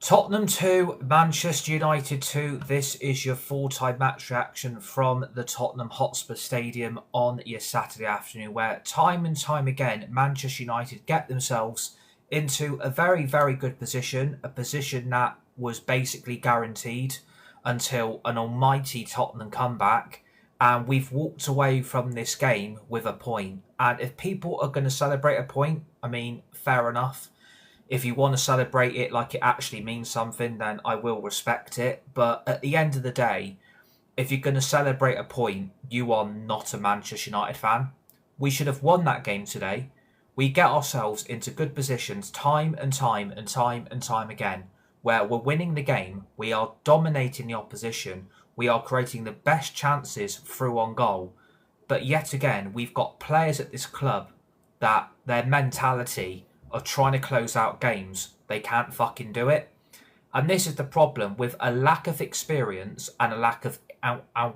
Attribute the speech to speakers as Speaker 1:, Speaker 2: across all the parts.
Speaker 1: Tottenham 2, Manchester United 2. This is your full-time match reaction from the Tottenham Hotspur Stadium on your Saturday afternoon, where time and time again, Manchester United get themselves into a very, very good position, a position that was basically guaranteed until an almighty Tottenham comeback, and we've walked away from this game with a point. And if people are going to celebrate a point, I mean, fair enough. If you want to celebrate it like it actually means something, then I will respect it. But at the end of the day, if you're going to celebrate a point, you are not a Manchester United fan. We should have won that game today. We get ourselves into good positions time and time and time and time again, where we're winning the game, we are dominating the opposition, we are creating the best chances through on goal. But yet again, we've got players at this club that their mentality of trying to close out games, they can't fucking do it. And this is the problem with a lack of experience and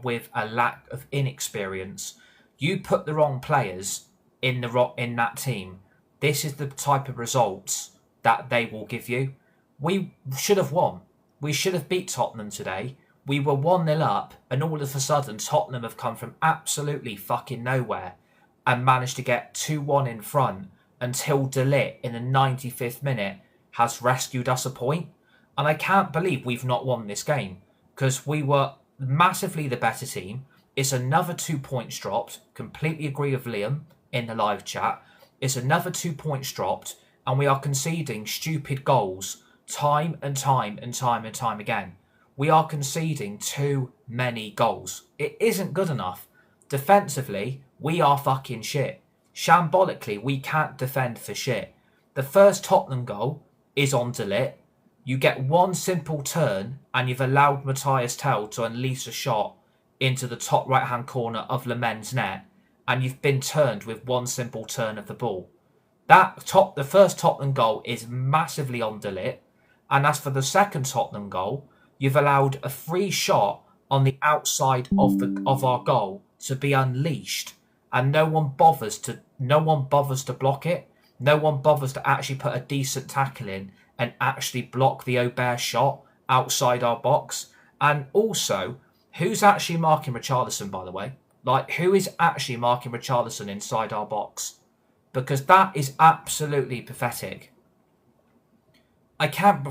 Speaker 1: with a lack of inexperience. You put the wrong players in that team, this is the type of results that they will give you. We should have won. We should have beat Tottenham today. We were 1-0 up, and all of a sudden Tottenham have come from absolutely fucking nowhere and managed to get 2-1 in front until Ligt in the 95th minute has rescued us a point. And I can't believe we've not won this game, because we were massively the better team. It's another 2 points dropped. Completely agree with Liam in the live chat. It's another 2 points dropped, and we are conceding stupid goals time and time and time and time again. We are conceding too many goals. It isn't good enough. Defensively, we are fucking shit. Shambolically, we can't defend for shit. The first Tottenham goal is on Ligt. You get one simple turn and you've allowed Matthias Tell to unleash a shot into the top right-hand corner of Lemen's net, and you've been turned with one simple turn of the ball. The first Tottenham goal is massively on Ligt, and as for the second Tottenham goal, you've allowed a free shot on the outside of our goal to be unleashed. And no one bothers to block it. No one bothers to actually put a decent tackle in and actually block the Aubert shot outside our box. And also, who's actually marking Richarlison, by the way? Like, who is actually marking Richarlison inside our box? Because that is absolutely pathetic. I can't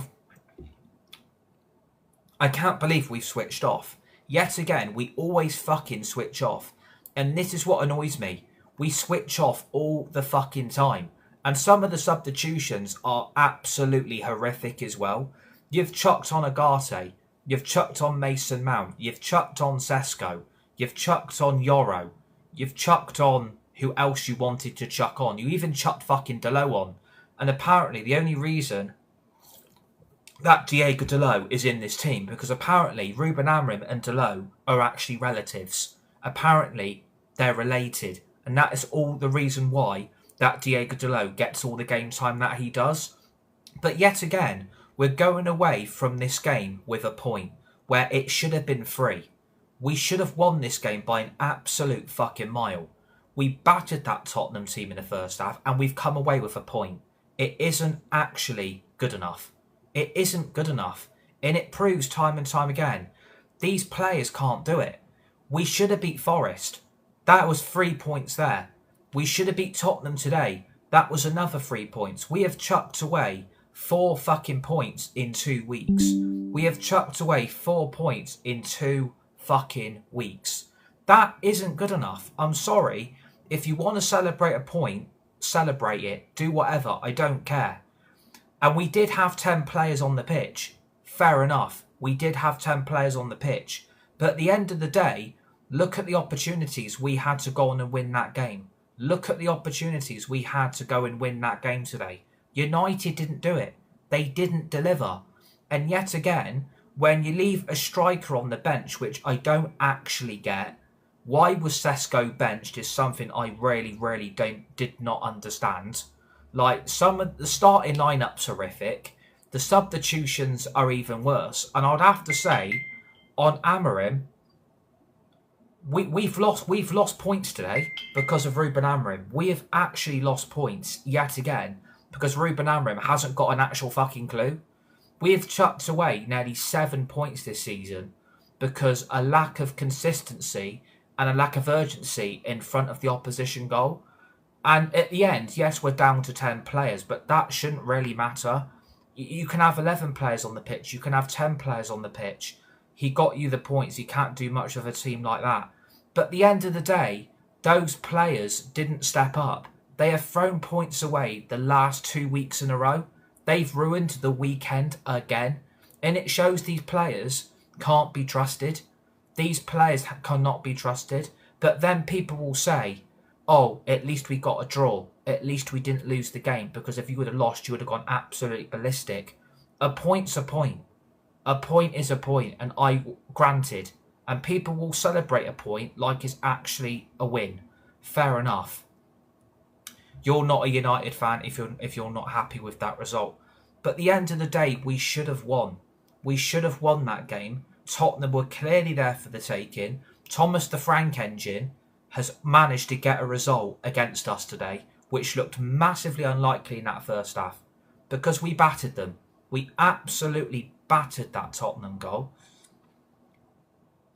Speaker 1: believe we've switched off. Yet again, we always fucking switch off. And this is what annoys me. We switch off all the fucking time. And some of the substitutions are absolutely horrific as well. You've chucked on Agate. You've chucked on Mason Mount. You've chucked on Sesko. You've chucked on Yoro. You've chucked on who else you wanted to chuck on. You even chucked fucking Dalot on. And apparently the only reason that Diego Dalot is in this team, because apparently Ruben Amorim and Dalot are actually relatives. Apparently, they're related. And that is all the reason why that Diego Dalot gets all the game time that he does. But yet again, we're going away from this game with a point where it should have been 3. We should have won this game by an absolute fucking mile. We battered that Tottenham team in the first half and we've come away with a point. It isn't actually good enough. It isn't good enough. And it proves time and time again, these players can't do it. We should have beat Forest. That was 3 points there. We should have beat Tottenham today. That was another 3 points. We have chucked away 4 fucking points in 2 weeks. We have chucked away 4 points in 2 fucking weeks. That isn't good enough. I'm sorry. If you want to celebrate a point, celebrate it. Do whatever. I don't care. And we did have 10 players on the pitch. Fair enough. We did have 10 players on the pitch. But at the end of the day, look at the opportunities we had to go on and win that game. Look at the opportunities we had to go and win that game today. United didn't do it. They didn't deliver. And yet again, when you leave a striker on the bench, which I don't actually get, why was Sesko benched is something I really did not understand. Like, some of the starting lineup's horrific. The substitutions are even worse. And I'd have to say, on Amorim, we've lost points today because of Ruben Amorim. We have actually lost points yet again because Ruben Amorim hasn't got an actual fucking clue. We have chucked away nearly 7 points this season because a lack of consistency and a lack of urgency in front of the opposition goal. And at the end, yes, we're down to 10 players, but that shouldn't really matter. You can have 11 players on the pitch. You can have 10 players on the pitch. He got you the points. He can't do much of a team like that. But at the end of the day, those players didn't step up. They have thrown points away the last 2 weeks in a row. They've ruined the weekend again. And it shows these players can't be trusted. These players cannot be trusted. But then people will say, oh, at least we got a draw. At least we didn't lose the game, because if you would have lost, you would have gone absolutely ballistic. A point's a point. A point is a point, and granted. And people will celebrate a point like it's actually a win. Fair enough. You're not a United fan if you're not happy with that result. But at the end of the day, we should have won. We should have won that game. Tottenham were clearly there for the taking. Thomas the Frank engine has managed to get a result against us today, which looked massively unlikely in that first half, because we battered them. We absolutely battered that Tottenham goal.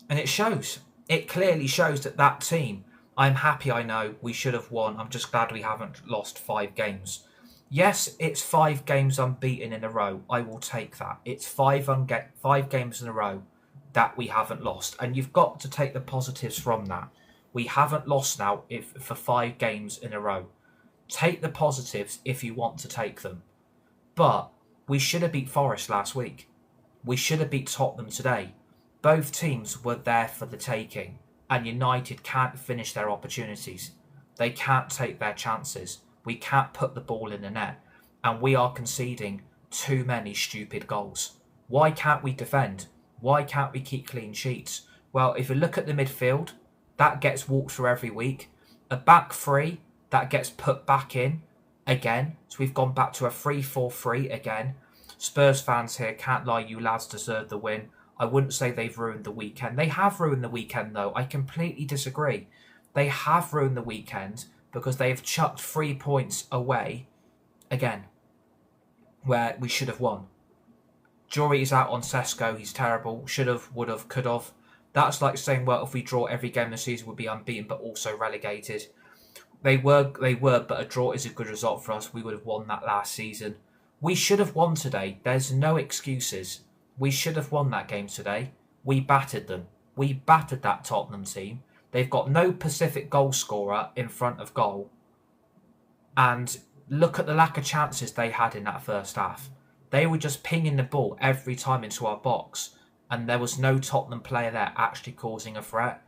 Speaker 1: And it shows. It clearly shows that team, I'm happy, I know, we should have won. I'm just glad we haven't lost 5 games. Yes, it's 5 games unbeaten in a row. I will take that. It's 5 games in a row that we haven't lost. And you've got to take the positives from that. We haven't lost now for 5 games in a row. Take the positives if you want to take them. But we should have beat Forest last week. We should have beat Tottenham today. Both teams were there for the taking, and United can't finish their opportunities. They can't take their chances. We can't put the ball in the net, and we are conceding too many stupid goals. Why can't we defend? Why can't we keep clean sheets? Well, if you look at the midfield, that gets walked through every week. A back three, that gets put back in again. So we've gone back to a 3-4-3 again. Spurs fans here, can't lie, you lads deserve the win. I wouldn't say they've ruined the weekend. They have ruined the weekend, though. I completely disagree. They have ruined the weekend because they have chucked 3 points away again, where we should have won. Jury is out on Sesko. He's terrible. Should have, would have, could have. That's like saying, well, if we draw every game this season, we'll be unbeaten, but also relegated. They were, but a draw is a good result for us. We would have won that last season. We should have won today. There's no excuses. We should have won that game today. We battered them. We battered that Tottenham team. They've got no Pacific goal scorer in front of goal. And look at the lack of chances they had in that first half. They were just pinging the ball every time into our box, and there was no Tottenham player there actually causing a threat.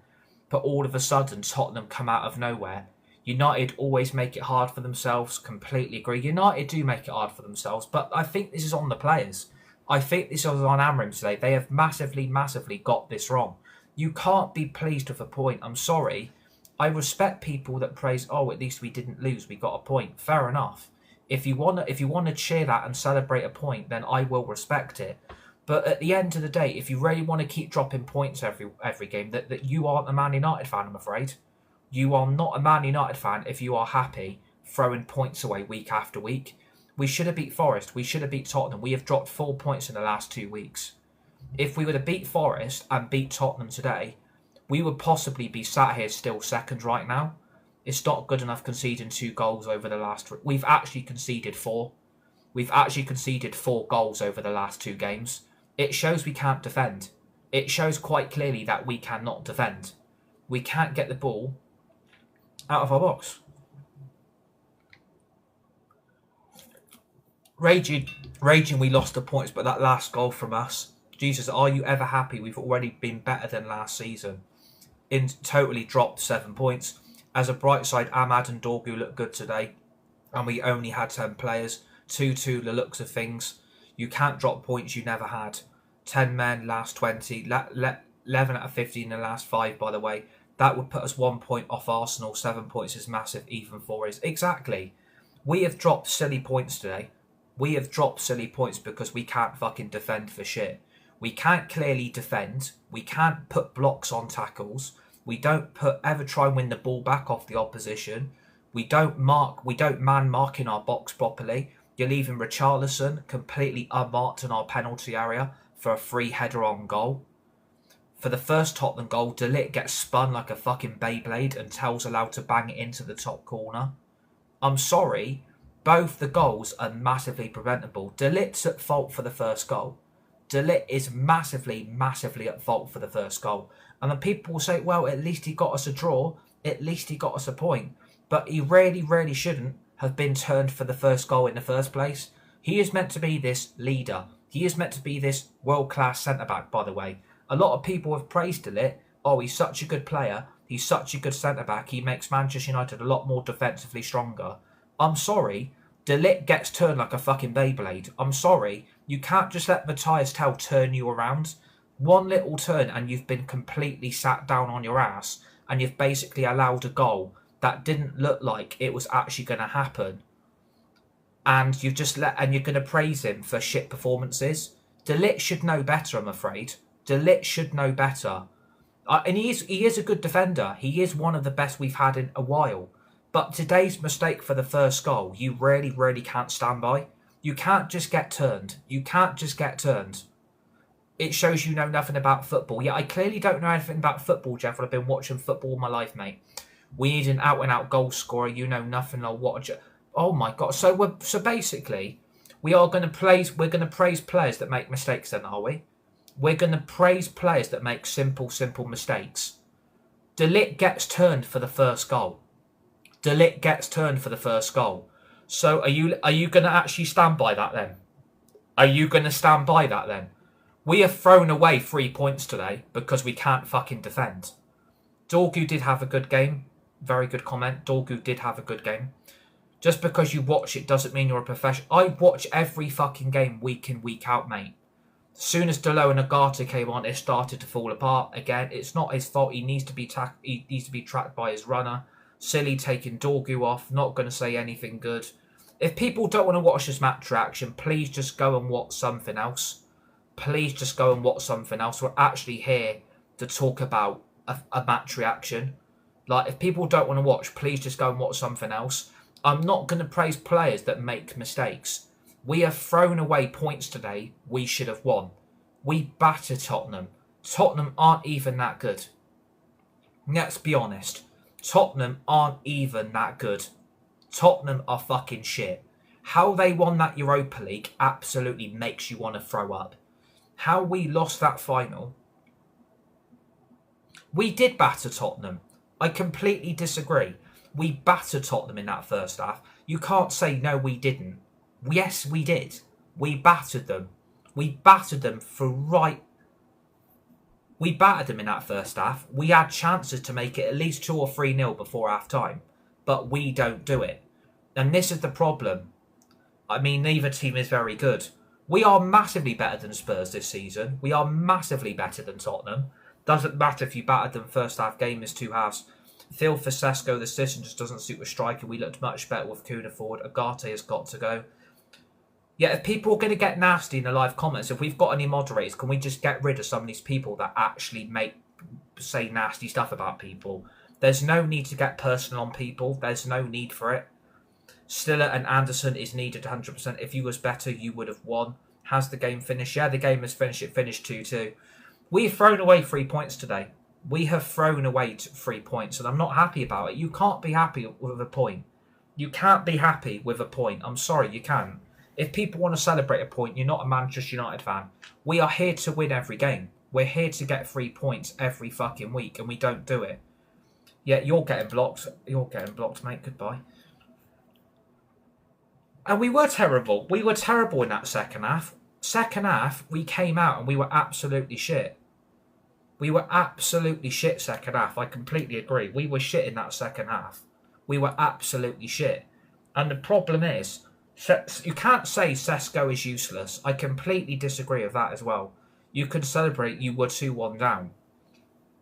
Speaker 1: But all of a sudden, Tottenham come out of nowhere. United always make it hard for themselves. Completely agree. United do make it hard for themselves, but I think this is on the players. I think this was on Amram today. They have massively, massively got this wrong. You can't be pleased with a point. I'm sorry. I respect people that praise, oh, at least we didn't lose. We got a point. Fair enough. If you want to cheer that and celebrate a point, then I will respect it. But at the end of the day, if you really want to keep dropping points every game, that you aren't a Man United fan, I'm afraid. You are not a Man United fan if you are happy throwing points away week after week. We should have beat Forest. We should have beat Tottenham. We have dropped 4 points in the last 2 weeks. If we were to beat Forest and beat Tottenham today, we would possibly be sat here still second right now. It's not good enough conceding 2 goals over the last... We've actually conceded 4. We've actually conceded 4 goals over the last 2 games. It shows we can't defend. It shows quite clearly that we cannot defend. We can't get the ball out of our box. Raging we lost the points, but that last goal from us, Jesus, are you ever happy? We've already been better than last season. Totally dropped 7 points. As a bright side, Ahmad and Dorgu look good today, and we only had 10 players. 2-2 the looks of things. You can't drop points you never had. 10 men, last 20, 11 out of 15 in the last 5, by the way. That would put us 1 point off Arsenal. 7 points is massive, even 4 is. Exactly. We have dropped silly points today. We have dropped silly points because we can't fucking defend for shit. We can't clearly defend. We can't put blocks on tackles. We don't ever try and win the ball back off the opposition. We don't man mark in our box properly. You're leaving Richarlison completely unmarked in our penalty area for a free header on goal. For the first Tottenham goal, Ligt gets spun like a fucking Beyblade and Tell's allowed to bang it into the top corner. I'm sorry, both the goals are massively preventable. Ligt's at fault for the first goal. Ligt is massively, massively at fault for the first goal. And then people will say, well, at least he got us a draw. At least he got us a point. But he really, really shouldn't have been turned for the first goal in the first place. He is meant to be this leader. He is meant to be this world-class centre-back, by the way. A lot of people have praised Ligt. Oh, he's such a good player. He's such a good centre-back. He makes Manchester United a lot more defensively stronger. I'm sorry. Ligt gets turned like a fucking Beyblade. I'm sorry. You can't just let Matthias Tell turn you around. One little turn and you've been completely sat down on your ass and you've basically allowed a goal that didn't look like it was actually going to happen. And you've just and you're going to praise him for shit performances. Ligt should know better, I'm afraid. Ligt should know better. And he is a good defender. He is one of the best we've had in a while. But today's mistake for the first goal, you really, really can't stand by. You can't just get turned. You can't just get turned. It shows you know nothing about football. Yeah, I clearly don't know anything about football, Jeff. I've been watching football all my life, mate. We need an out-and-out goal scorer. You know nothing. I'll watch it. Oh my god. So basically, we're going to praise players that make mistakes, then, are we? We're going to praise players that make simple mistakes. Ligt gets turned for the first goal. Ligt gets turned for the first goal. So are you going to actually stand by that then? Are you going to stand by that then? We have thrown away 3 points today because we can't fucking defend. Dorgu did have a good game. Very good comment. Dorgu did have a good game. Just because you watch it doesn't mean you're a professional. I watch every fucking game week in, week out, mate. As soon as Delo and Agata came on, it started to fall apart again. It's not his fault. He needs to be tracked by his runner. Silly taking Dorgu off. Not going to say anything good. If people don't want to watch this match reaction, please just go and watch something else. Please just go and watch something else. We're actually here to talk about a match reaction. Like, if people don't want to watch, please just go and watch something else. I'm not going to praise players that make mistakes. We have thrown away points today we should have won. We battered Tottenham. Tottenham aren't even that good. Let's be honest. Tottenham aren't even that good. Tottenham are fucking shit. How they won that Europa League absolutely makes you want to throw up. How we lost that final. We did batter Tottenham. I completely disagree. We battered Tottenham in that first half. You can't say, no, we didn't. Yes, we did. We battered them. We battered them for right. We battered them in that first half. We had chances to make it at least 2 or 3-0 before half time. But we don't do it. And this is the problem. I mean, neither team is very good. We are massively better than Spurs this season. We are massively better than Tottenham. Doesn't matter if you battered them first half, game is 2 halves. Phil for Sesko, the system just doesn't suit a striker. We looked much better with Kuna forward. Agate has got to go. Yeah, if people are going to get nasty in the live comments, if we've got any moderators, can we just get rid of some of these people that actually say nasty stuff about people? There's no need to get personal on people. There's no need for it. Stiller and Anderson is needed 100%. If you was better, you would have won. Has the game finished? Yeah, the game has finished. It finished 2-2. We've thrown away 3 points today. We have thrown away 3 points, and I'm not happy about it. You can't be happy with a point. You can't be happy with a point. I'm sorry, you can't. If people want to celebrate a point, you're not a Manchester United fan. We are here to win every game. We're here to get 3 points every fucking week, and we don't do it. Yeah, you're getting blocked. You're getting blocked, mate. Goodbye. And we were terrible. We were terrible in that second half. Second half, we came out and we were absolutely shit. We were absolutely shit second half. I completely agree. We were shit in that second half. We were absolutely shit. And the problem is, you can't say Sesko is useless. I completely disagree with that as well. You could celebrate you were 2-1 down.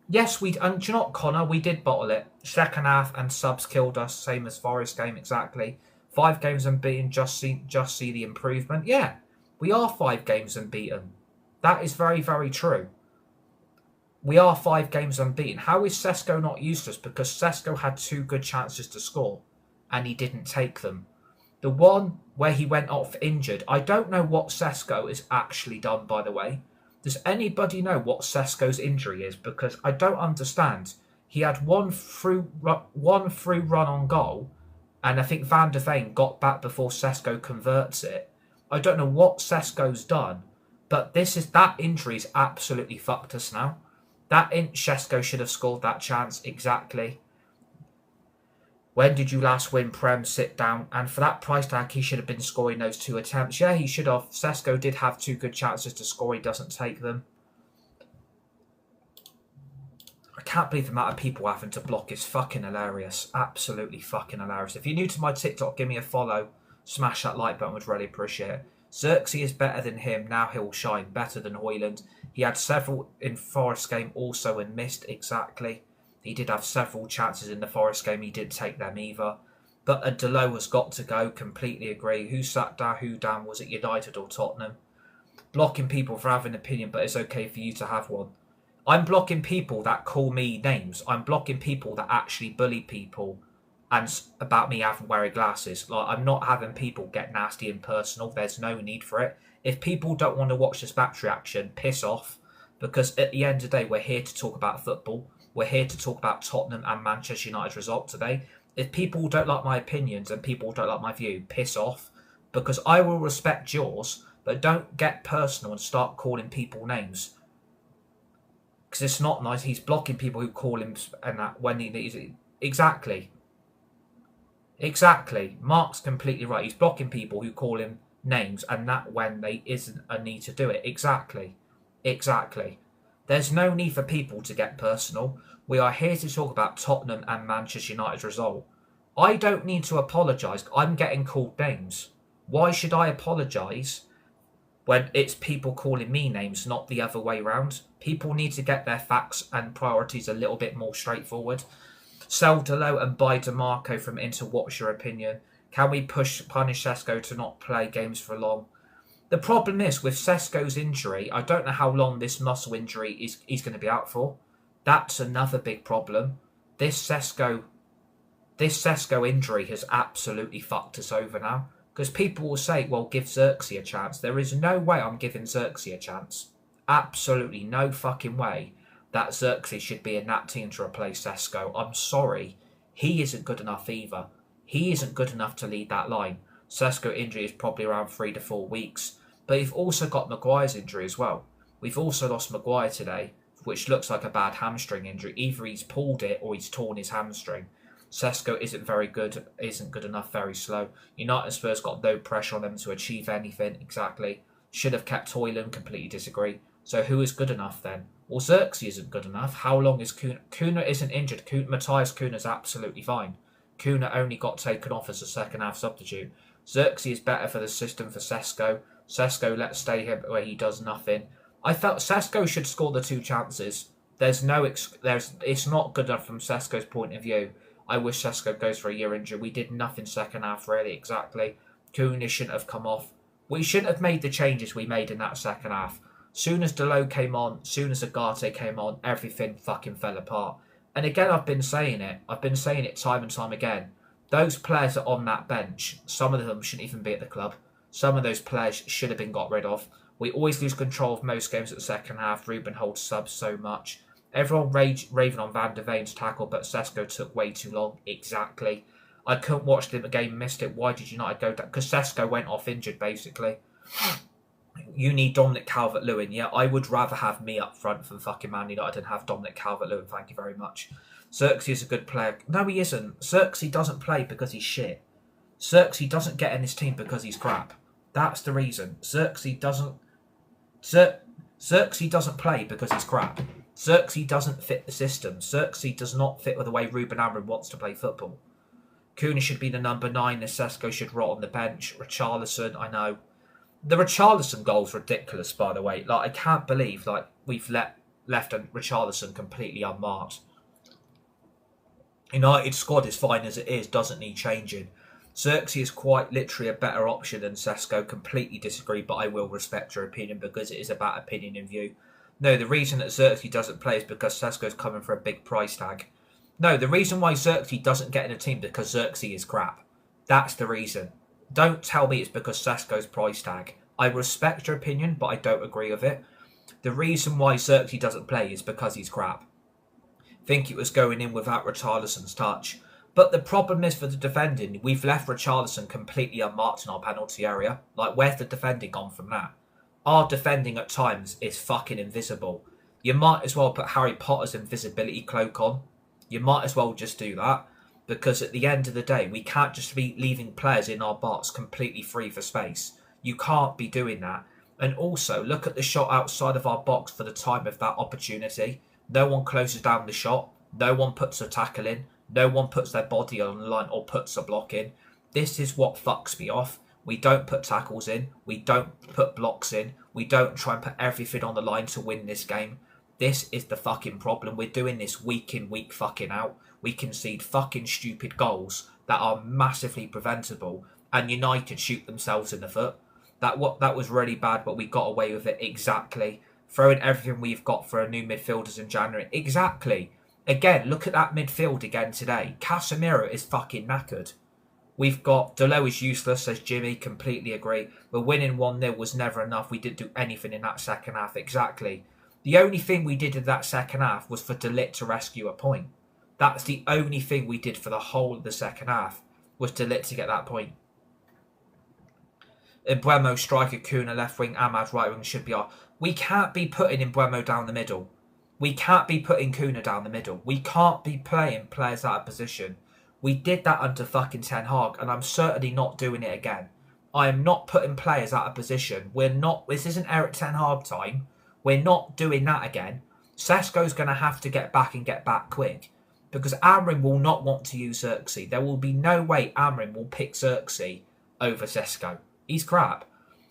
Speaker 1: Yes, and do you know what, Connor? We did bottle it. Second half and subs killed us. Same as Forest game, exactly. 5 games unbeaten, just see the improvement. Yeah, we are 5 games unbeaten. That is very, very true. We are 5 games unbeaten. How is Sesko not useless? Because Sesko had 2 good chances to score and he didn't take them. The one where he went off injured, I don't know what Sesko has actually done, by the way. Does anybody know what Sesko's injury is? Because I don't understand. He had one through run on goal, and I think Van der Veen got back before Sesko converts it. I don't know what Sesko's done, but that injury is absolutely fucked us now. Sesko should have scored that chance exactly. When did you last win Prem? Sit down. And for that price tag, he should have been scoring those 2 attempts. Yeah, he should have. Sesko did have 2 good chances to score. He doesn't take them. I can't believe the amount of people having to block is fucking hilarious. Absolutely fucking hilarious. If you're new to my TikTok, give me a follow. Smash that like button, would really appreciate it. Xerxes is better than him. Now he'll shine. Better than Højlund. He had several in Forest game also and missed exactly. He did have several chances in the Forest game. He didn't take them either. But a Delo has got to go. Completely agree. Who sat down? Who down? Was it United or Tottenham? Blocking people for having an opinion, but it's okay for you to have one. I'm blocking people that call me names. I'm blocking people that actually bully people and about me having wearing glasses. Like, I'm not having people get nasty and personal. There's no need for it. If people don't want to watch this match reaction, piss off. Because at the end of the day, we're here to talk about football. We're here to talk about Tottenham and Manchester United's result today. If people don't like my opinions and people don't like my view, piss off. Because I will respect yours, but don't get personal and start calling people names. Because it's not nice. He's blocking people who call him and that when he needs it. Exactly. Mark's completely right. He's blocking people who call him names and that when there isn't a need to do it. Exactly. There's no need for people to get personal. We are here to talk about Tottenham and Manchester United's result. I don't need to apologise. I'm getting called names. Why should I apologise when it's people calling me names, not the other way round? People need to get their facts and priorities a little bit more straightforward. Sell Delo and buy DeMarco from Inter. What's your opinion? Can we punish Sesko to not play games for long? The problem is with Sesko's injury, I don't know how long this muscle injury is going to be out for. That's another big problem. This Sesko injury has absolutely fucked us over now. Because people will say, well, give Xerxes a chance. There is no way I'm giving Xerxes a chance. Absolutely no fucking way that Xerxes should be in that team to replace Sesko. I'm sorry. He isn't good enough either. He isn't good enough to lead that line. Sesko injury is probably around 3 to 4 weeks. But you've also got Maguire's injury as well. We've also lost Maguire today, which looks like a bad hamstring injury. Either he's pulled it or he's torn his hamstring. Sesko isn't very good, isn't good enough, very slow. United and Spurs got no pressure on them to achieve anything, exactly. Should have kept Højlund, completely disagree. So who is good enough then? Well, Xerxes isn't good enough. How long is Kuna? Kuna isn't injured. Matthias Kuna's absolutely fine. Kuna only got taken off as a second half substitute. Xerxes is better for the system for Sesko. Sesko, let's stay here where he does nothing. I felt Sesko should score the 2 chances. It's not good enough from Sesko's point of view. I wish Sesko goes for a year injury. We did nothing second half, really, exactly. Kuna shouldn't have come off. We shouldn't have made the changes we made in that second half. Soon as Delo came on, soon as Agate came on, everything fucking fell apart. And again, I've been saying it time and time again. Those players are on that bench. Some of them shouldn't even be at the club. Some of those players should have been got rid of. We always lose control of most games at the second half. Ruben holds subs so much. Everyone raving on Van der Veen's tackle, but Sesko took way too long. Exactly. I couldn't watch the game, missed it. Why did United go down? Because Sesko went off injured, basically. You need Dominic Calvert-Lewin. Yeah, I would rather have me up front for fucking Man United and have Dominic Calvert-Lewin. Thank you very much. Xerxes is a good player. No, he isn't. Xerxes doesn't play because he's shit. Xerxes doesn't get in his team because he's crap. That's the reason. Xerxes doesn't play because he's crap. Xerxes doesn't fit the system. Xerxes does not fit with the way Ruben Amorim wants to play football. Kuna should be the number 9. Sesko should rot on the bench. Richarlison, I know. The Richarlison goal's ridiculous, by the way. Like, I can't believe we've left Richarlison completely unmarked. United's squad is fine as it is, doesn't need changing. Xerxes is quite literally a better option than Sesko. Completely disagree, but I will respect your opinion because it is about opinion and view. No, the reason that Xerxes doesn't play is because Sesko's coming for a big price tag. No, the reason why Xerxes doesn't get in a team is because Xerxes is crap. That's the reason. Don't tell me it's because Sesko's price tag. I respect your opinion, but I don't agree with it. The reason why Xerxes doesn't play is because he's crap. Think it was going in without Richarlison's touch. But the problem is for the defending, we've left Richarlison completely unmarked in our penalty area. Like, where's the defending gone from that? Our defending at times is fucking invisible. You might as well put Harry Potter's invisibility cloak on. You might as well just do that. Because at the end of the day, we can't just be leaving players in our box completely free for space. You can't be doing that. And also, look at the shot outside of our box for the time of that opportunity. No one closes down the shot. No one puts a tackle in. No one puts their body on the line or puts a block in. This is what fucks me off. We don't put tackles in. We don't put blocks in. We don't try and put everything on the line to win this game. This is the fucking problem. We're doing this week in, week fucking out. We concede fucking stupid goals that are massively preventable. And United shoot themselves in the foot. That was really bad, but we got away with it. Exactly. Throwing everything we've got for a new midfielders in January. Exactly. Again, look at that midfield again today. Casemiro is fucking knackered. We've got Delo is useless, says Jimmy. Completely agree. We're winning 1-0 was never enough. We didn't do anything in that second half. Exactly. The only thing we did in that second half was for Ligt to rescue a point. That's the only thing we did for the whole of the second half, was Ligt to get that point. Mbeumo striker, Kuna left wing, Ahmad right wing should be our... We can't be putting Mbeumo down the middle. We can't be putting Kuna down the middle. We can't be playing players out of position. We did that under fucking Ten Hag, and I'm certainly not doing it again. I am not putting players out of position. We're not... This isn't Eric Ten Hag time. We're not doing that again. Sesko's going to have to get back and get back quick. Because Amrin will not want to use Xerxes. There will be no way Amrin will pick Xerxes over Sesko. He's crap.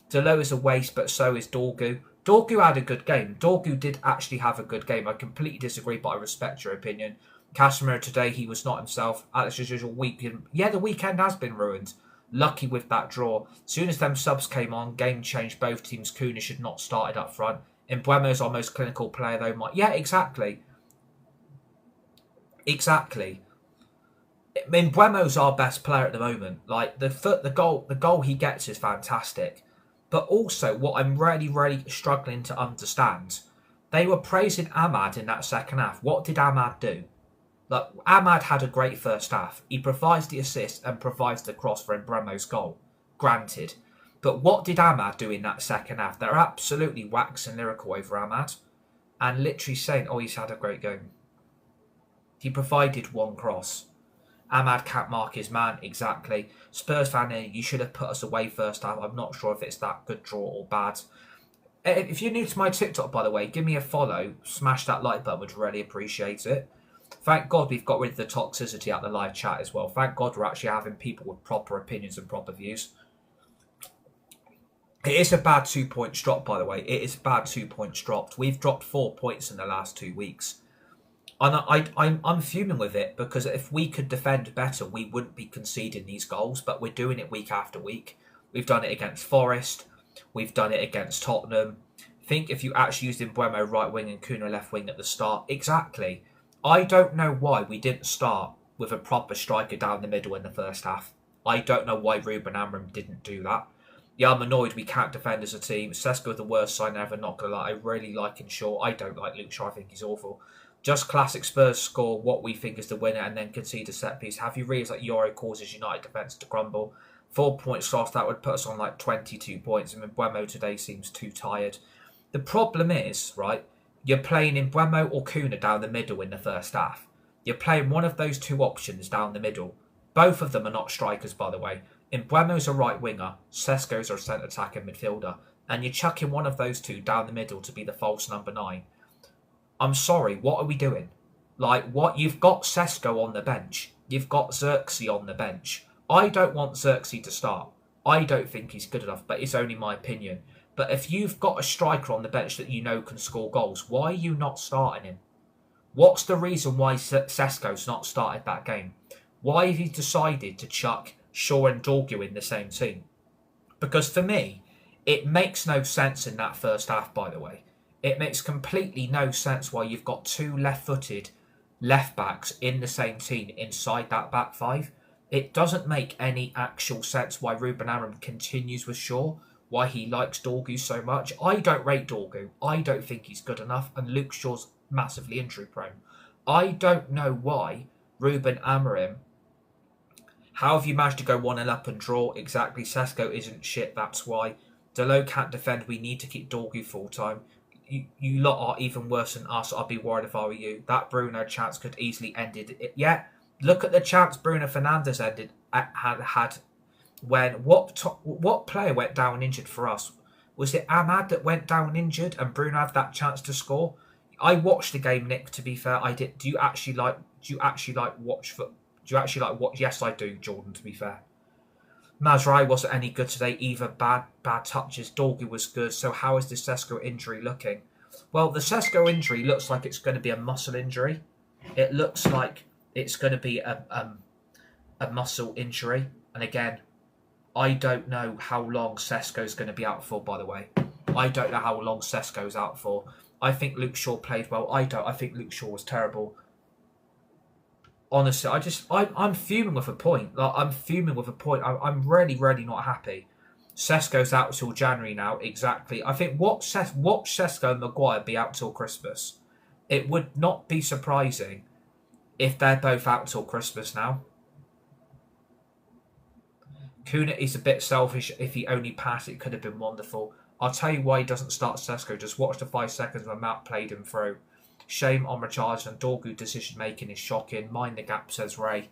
Speaker 1: Delo is a waste, but so is Dorgu. Dorgu had a good game. Dorgu did actually have a good game. I completely disagree, but I respect your opinion. Casemiro today, he was not himself. Alex, as usual, weekend. Yeah, the weekend has been ruined. Lucky with that draw. As soon as them subs came on, game changed. Both teams. Kuna should not started up front. Mbeumo's our most clinical player, though. Yeah, exactly. Exactly. Mbeumo's our best player at the moment. Like the goal he gets is fantastic. But also, what I'm really struggling to understand, they were praising Ahmad in that second half. What did Ahmad do? Like, Ahmad had a great first half. He provides the assist and provides the cross for Mbeumo's goal. Granted. But what did Ahmad do in that second half? They're absolutely waxing lyrical over Ahmad. And literally saying, oh, he's had a great game. He provided one cross. Ahmad can't mark his man, exactly. Spurs fan here, you should have put us away first time. I'm not sure if it's that good draw or bad. If you're new to my TikTok, by the way, give me a follow. Smash that like button, would really appreciate it. Thank God we've got rid of the toxicity at the live chat as well. Thank God we're actually having people with proper opinions and proper views. It is a bad 2 points drop, by the way. It is a bad 2 points dropped. We've dropped 4 points in the last 2 weeks. And I'm fuming with it, because if we could defend better, we wouldn't be conceding these goals. But we're doing it week after week. We've done it against Forest. We've done it against Tottenham. Think if you actually used Mbeumo right wing and Kuna left wing at the start. Exactly. I don't know why we didn't start with a proper striker down the middle in the first half. I don't know why Ruben Amorim didn't do that. Yeah, I'm annoyed we can't defend as a team. Sesko the worst sign ever, not going to lie. I really like him Shaw. I don't like Luke Shaw. I think he's awful. Just classic Spurs score what we think is the winner and then concede a set piece. Have you realised that Euro causes United defence to crumble? 4 points lost, that would put us on like 22 points. I mean, Mbeumo today seems too tired. The problem is, right, you're playing Mbeumo or Kuna down the middle in the first half. You're playing one of those two options down the middle. Both of them are not strikers, by the way. Mbeumo's a right winger, Sesko's a centre attacking midfielder, and you're chucking one of those two down the middle to be the false number 9. I'm sorry, what are we doing? Like, what? You've got Sesko on the bench. You've got Xerxes on the bench. I don't want Xerxes to start. I don't think he's good enough, but it's only my opinion. But if you've got a striker on the bench that you know can score goals, why are you not starting him? What's the reason why Sesko's not started that game? Why have you decided to chuck Shaw and Dorgu in the same team? Because for me, it makes no sense in that first half, by the way. It makes completely no sense why you've got two left-footed left-backs in the same team inside that back five. It doesn't make any actual sense why Ruben Amorim continues with Shaw, why he likes Dorgu so much. I don't rate Dorgu. I don't think he's good enough, and Luke Shaw's massively injury prone. I don't know why Ruben Amorim. How have you managed to go 1-0 up and draw? Exactly. Sesko isn't shit, that's why. Delo can't defend. We need to keep Dorgu full time. You lot are even worse than us. I'd be worried if I were you. That Bruno chance could easily ended it. Yeah, look at the chance Bruno Fernandes had when what player went down injured for us? Was it Ahmad that went down injured and Bruno had that chance to score? I watched the game, Nick. To be fair, I did. Do you actually like watch foot? Do you actually like watch? Yes, I do, Jordan. To be fair, Mazraoui wasn't any good today either. Bad touches. Dorgu was good. So how is the Sesko injury looking? Well, the Sesko injury looks like it's going to be a muscle injury. It looks like it's going to be a muscle injury. And again, I don't know how long Sesko's going to be out for, by the way. I don't know how long Sesko's out for. I think Luke Shaw played well. I don't. I think Luke Shaw was terrible. Honestly, I'm fuming with a point. Like, I'm fuming with a point. I'm really, really not happy. Sesko's out till January now, exactly. I think watch Sesko and Maguire be out till Christmas. It would not be surprising if they're both out till Christmas now. Kuna is a bit selfish. If he only passed, it could have been wonderful. I'll tell you why he doesn't start Sesko. Just watch the 5 seconds when Matt played him through. Shame on Richarlison. Dorgu decision making is shocking. Mind the gap, says Ray.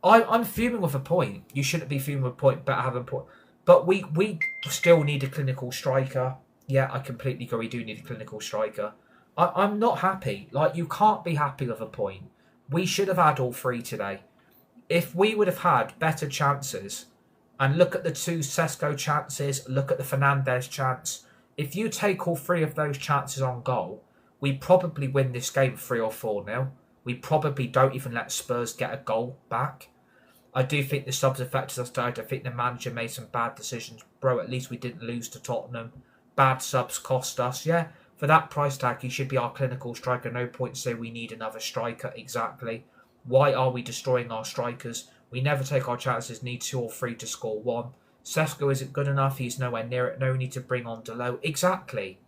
Speaker 1: I'm fuming with a point. You shouldn't be fuming with a point. Better have a point. But we still need a clinical striker. Yeah, I completely agree. We do need a clinical striker. I'm not happy. Like, you can't be happy with a point. We should have had all 3 today. If we would have had better chances, and look at the 2 Sesko chances, look at the Fernandes chance. If you take all 3 of those chances on goal, we probably win this game 3 or 4-0. We probably don't even let Spurs get a goal back. I do think the subs affected us today. I think the manager made some bad decisions. Bro, at least we didn't lose to Tottenham. Bad subs cost us. Yeah, for that price tag, he should be our clinical striker. No point to say we need another striker. Exactly. Why are we destroying our strikers? We never take our chances. Need 2 or 3 to score 1. Sesko isn't good enough. He's nowhere near it. No need to bring on Delo. Exactly.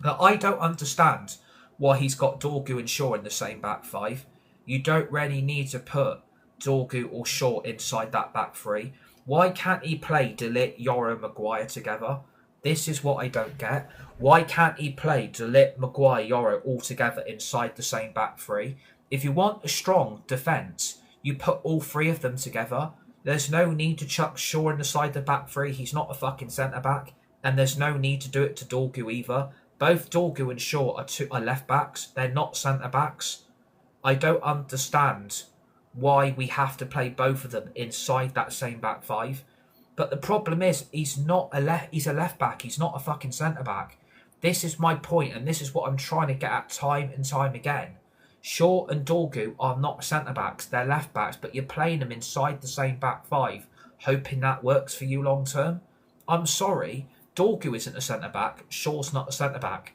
Speaker 1: Now, I don't understand why he's got Dorgu and Shaw in the same back 5. You don't really need to put Dorgu or Shaw inside that back 3. Why can't he play De Ligt, Yoro, Maguire together? This is what I don't get. Why can't he play De Ligt, Maguire, Yoro all together inside the same back 3? If you want a strong defence, you put all 3 of them together. There's no need to chuck Shaw in the side of the back 3. He's not a fucking centre-back. And there's no need to do it to Dorgu either. Both Dorgu and Shaw are left-backs. They're not centre-backs. I don't understand why we have to play both of them inside that same back 5. But the problem is, he's a left-back. He's not a fucking centre-back. This is my point, and this is what I'm trying to get at time and time again. Shaw and Dorgu are not centre-backs. They're left-backs, but you're playing them inside the same back 5, hoping that works for you long-term. I'm sorry, Dorgu isn't a centre-back. Shaw's not a centre-back.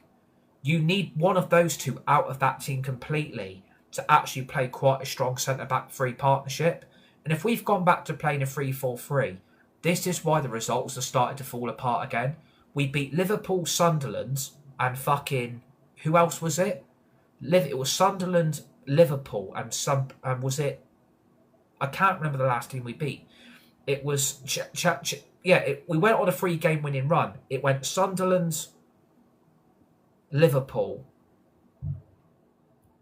Speaker 1: You need one of those 2 out of that team completely to actually play quite a strong centre-back 3 partnership. And if we've gone back to playing a 3-4-3, this is why the results are starting to fall apart again. We beat Liverpool, Sunderland, and fucking... who else was it? It was Sunderland, Liverpool, and was it... I can't remember the last team we beat. It was... we went on a 3-game winning run. It went Sunderland, Liverpool,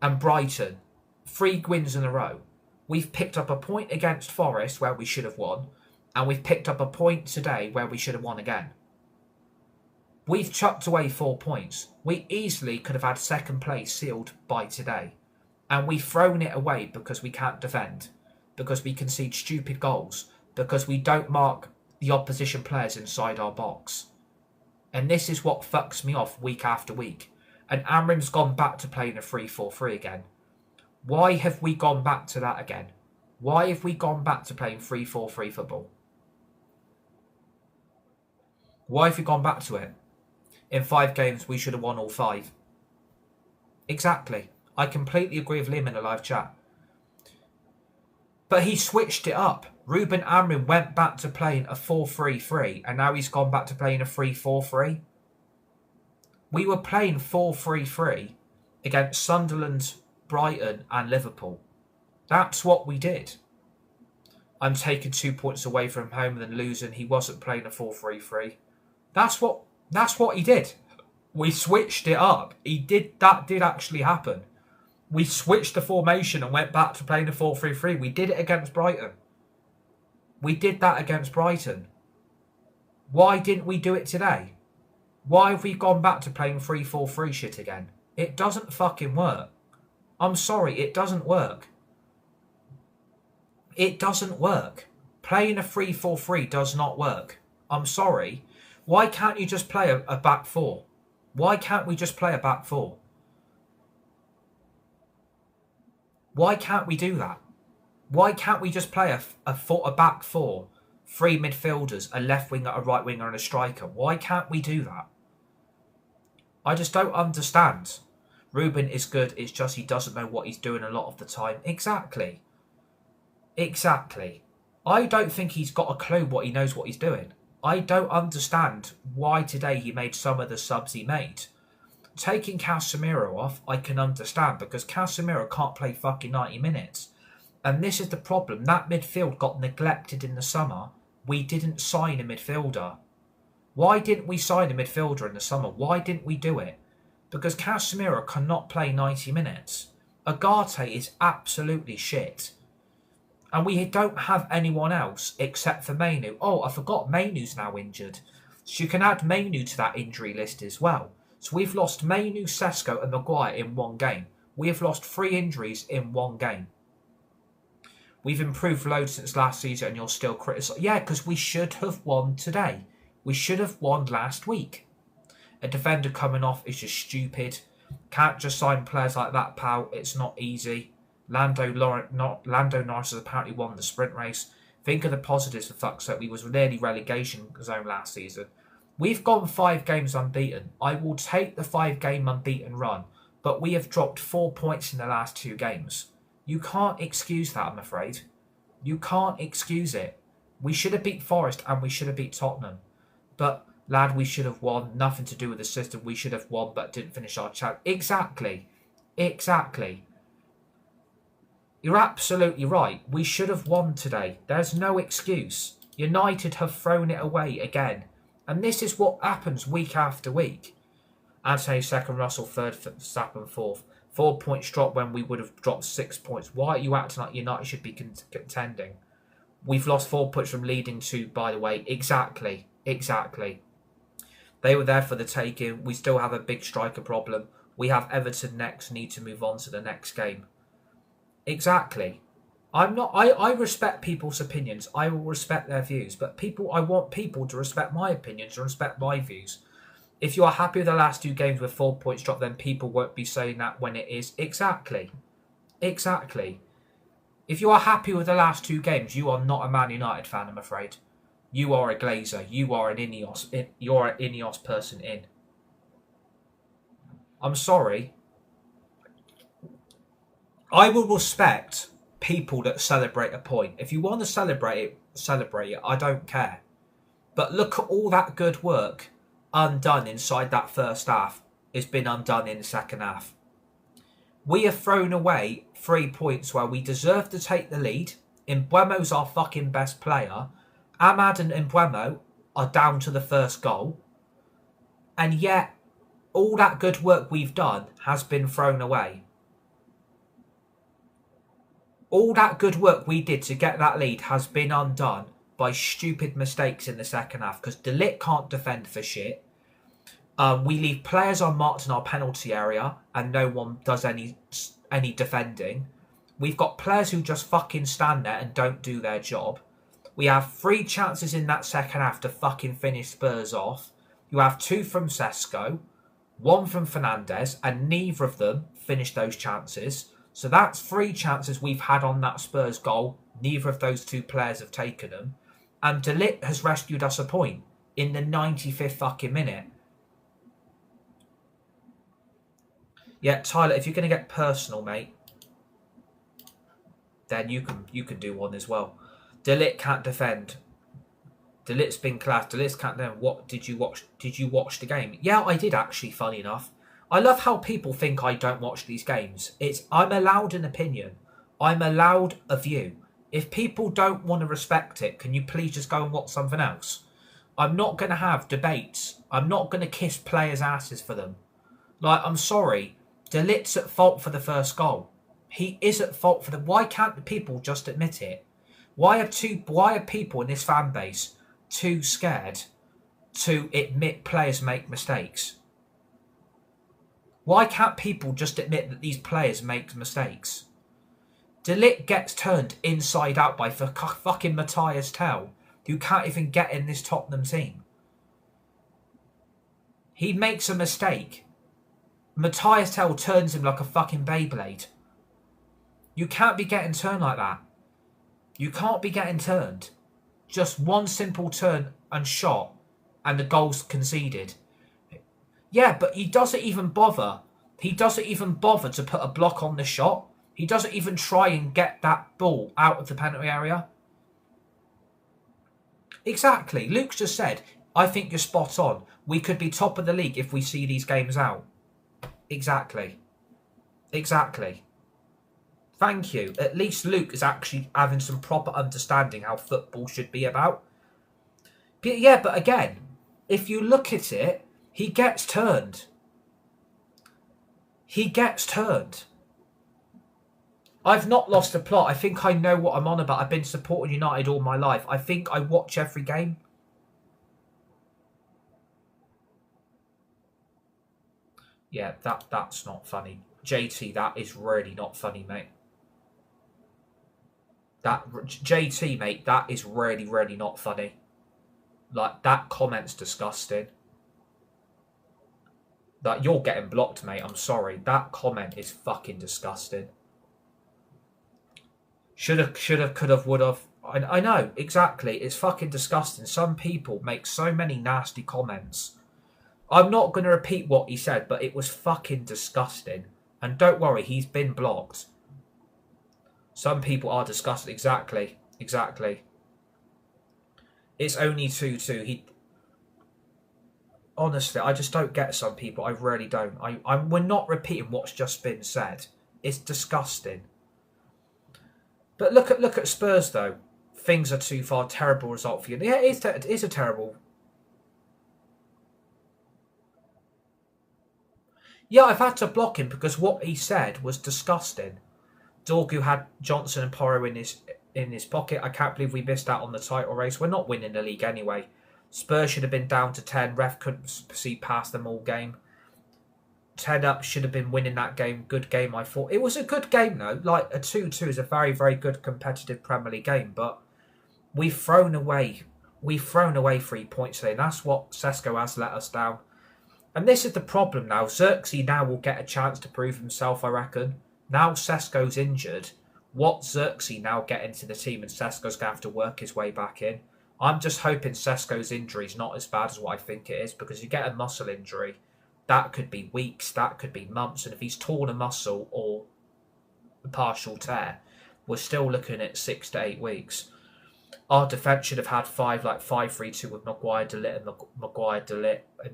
Speaker 1: and Brighton. 3 wins in a row. We've picked up a point against Forest where we should have won, and we've picked up a point today where we should have won again. We've chucked away 4 points. We easily could have had second place sealed by today. And we've thrown it away because we can't defend. Because we concede stupid goals. Because we don't mark the opposition players inside our box. And this is what fucks me off week after week. And Amrim's gone back to playing a 3-4-3 again. Why have we gone back to that again? Why have we gone back to playing 3-4-3 football? Why have we gone back to it? In 5 games, we should have won all 5. Exactly. I completely agree with Liam in a live chat. But he switched it up. Ruben Amorim went back to playing a 4-3-3 and now he's gone back to playing a 3-4-3. We were playing 4-3-3 against Sunderland, Brighton and Liverpool. That's what we did. I'm taking 2 points away from home and losing. He wasn't playing a 4-3-3. That's what he did. We switched it up. That did actually happen. We switched the formation and went back to playing a 4-3-3. We did it against Brighton. We did that against Brighton. Why didn't we do it today? Why have we gone back to playing 3-4-3 shit again? It doesn't fucking work. I'm sorry, it doesn't work. It doesn't work. Playing a 3-4-3 does not work. I'm sorry. Why can't you just play a back four? Why can't we just play a back four? Why can't we do that? Why can't we just play a back four, 3 midfielders, a left winger, a right winger and a striker? Why can't we do that? I just don't understand. Ruben is good, it's just he doesn't know what he's doing a lot of the time. Exactly. I don't think he's got a clue what he knows what he's doing. I don't understand why today he made some of the subs he made. Taking Casemiro off, I can understand because Casemiro can't play fucking 90 minutes. And this is the problem. That midfield got neglected in the summer. We didn't sign a midfielder. Why didn't we sign a midfielder in the summer? Why didn't we do it? Because Casemiro cannot play 90 minutes. Agate is absolutely shit. And we don't have anyone else except for Mainu. Oh, I forgot Mainu's now injured. So you can add Mainu to that injury list as well. So we've lost Mainu, Sesko and Maguire in one game. We have lost 3 injuries in one game. We've improved loads since last season and you're still criticising. Yeah, because we should have won today. We should have won last week. A defender coming off is just stupid. Can't just sign players like that, pal. It's not easy. Lando Norris has apparently won the sprint race. Think of the positives for fuck's sake. We was nearly relegation zone last season. We've gone 5 games unbeaten. I will take the 5-game unbeaten run. But we have dropped 4 points in the last 2 games. You can't excuse that, I'm afraid. You can't excuse it. We should have beat Forest and we should have beat Tottenham. But, lad, we should have won. Nothing to do with the system. We should have won but didn't finish our chat. Exactly. You're absolutely right. We should have won today. There's no excuse. United have thrown it away again. And this is what happens week after week. Anthony second, Russell third, Verstappen fourth. 4 points drop when we would have dropped 6 points. Why are you acting like United should be contending? We've lost 4 points from leading to, by the way. Exactly. They were there for the taking. We still have a big striker problem. We have Everton next. Need to move on to the next game. Exactly. I respect people's opinions. I will respect their views. But I want people to respect my opinions and respect my views. If you are happy with the last 2 games with 4 points dropped, then people won't be saying that when it is. Exactly. If you are happy with the last 2 games, you are not a Man United fan, I'm afraid. You are a Glazer. You are an Ineos. You're an Ineos person in. I'm sorry. I will respect people that celebrate a point. If you want to celebrate it. I don't care. But look at all that good work undone inside that first half. It's been undone in the second half. We have thrown away 3 points where we deserve to take the lead. Mbeumo's our fucking best player. Ahmad and Mbeumo are down to the first goal. And yet, all that good work we've done has been thrown away. All that good work we did to get that lead has been undone by stupid mistakes in the second half. Because Ligt can't defend for shit. We leave players unmarked in our penalty area and no one does any defending. We've got players who just fucking stand there and don't do their job. We have 3 chances in that second half to fucking finish Spurs off. You have 2 from Sesko, 1 from Fernandes, and neither of them finished those chances. So that's 3 chances we've had on that Spurs goal. Neither of those 2 players have taken them. And De Ligt has rescued us a point in the 95th fucking minute. Yeah, Tyler, if you're going to get personal, mate, then you can do one as well. De Ligt can't defend. De Ligt's been class. De Ligt can't defend. What did you watch? Did you watch the game? Yeah, I did actually. Funny enough, I love how people think I don't watch these games. I'm allowed an opinion. I'm allowed a view. If people don't want to respect it, can you please just go and watch something else? I'm not going to have debates. I'm not going to kiss players' asses for them. Like, I'm sorry. De Ligt's at fault for the first goal. He is at fault for the... Why can't the people just admit it? Why are people in this fan base too scared to admit players make mistakes? Why can't people just admit that these players make mistakes? De Ligt gets turned inside out by fucking Matthias Tell, who can't even get in this Tottenham team. He makes a mistake. Matthias Tell turns him like a fucking Beyblade. You can't be getting turned like that. You can't be getting turned. Just one simple turn and shot, and the goal's conceded. Yeah, but he doesn't even bother. He doesn't even bother to put a block on the shot. He doesn't even try and get that ball out of the penalty area. Exactly. Luke's just said, I think you're spot on. We could be top of the league if we see these games out. Exactly. Exactly. Thank you. At least Luke is actually having some proper understanding how football should be about. But yeah, but again, if you look at it, he gets turned. He gets turned. I've not lost the plot. I think I know what I'm on about. I've been supporting United all my life. I think I watch every game. Yeah, that's not funny. JT, that is really not funny, mate. JT, mate, that is really, really not funny. Like, that comment's disgusting. Like, you're getting blocked, mate. I'm sorry. That comment is fucking disgusting. Shoulda, could've, would've. I know, exactly. It's fucking disgusting. Some people make so many nasty comments. I'm not going to repeat what he said, but it was fucking disgusting. And don't worry, he's been blocked. Some people are disgusted. Exactly. Exactly. It's only 2-2. Honestly, I just don't get some people. I really don't. We're not repeating what's just been said. It's disgusting. But look at Spurs, though. Things are too far. Terrible result for you. Yeah, it is a terrible... Yeah, I've had to block him because what he said was disgusting. Dorgu had Johnson and Porro in his pocket. I can't believe we missed out on the title race. We're not winning the league anyway. Spurs should have been down to 10. Ref couldn't see past them all game. 10 up, should have been winning that game. Good game, I thought. It was a good game, though. Like, a 2-2 is a very, very good competitive Premier League game. But we've thrown away 3 points today. And that's what Sesko has let us down. And this is the problem now. Xerxes now will get a chance to prove himself, I reckon. Now Sesko's injured. What Xerxes now get into the team and Sesko's going to have to work his way back in. I'm just hoping Sesko's injury is not as bad as what I think it is, because you get a muscle injury, that could be weeks, that could be months, and if he's torn a muscle or a partial tear, we're still looking at 6 to 8 weeks. Our defence should have had 5-3-2 with Maguire, De Ligt and Maguire, De Ligt.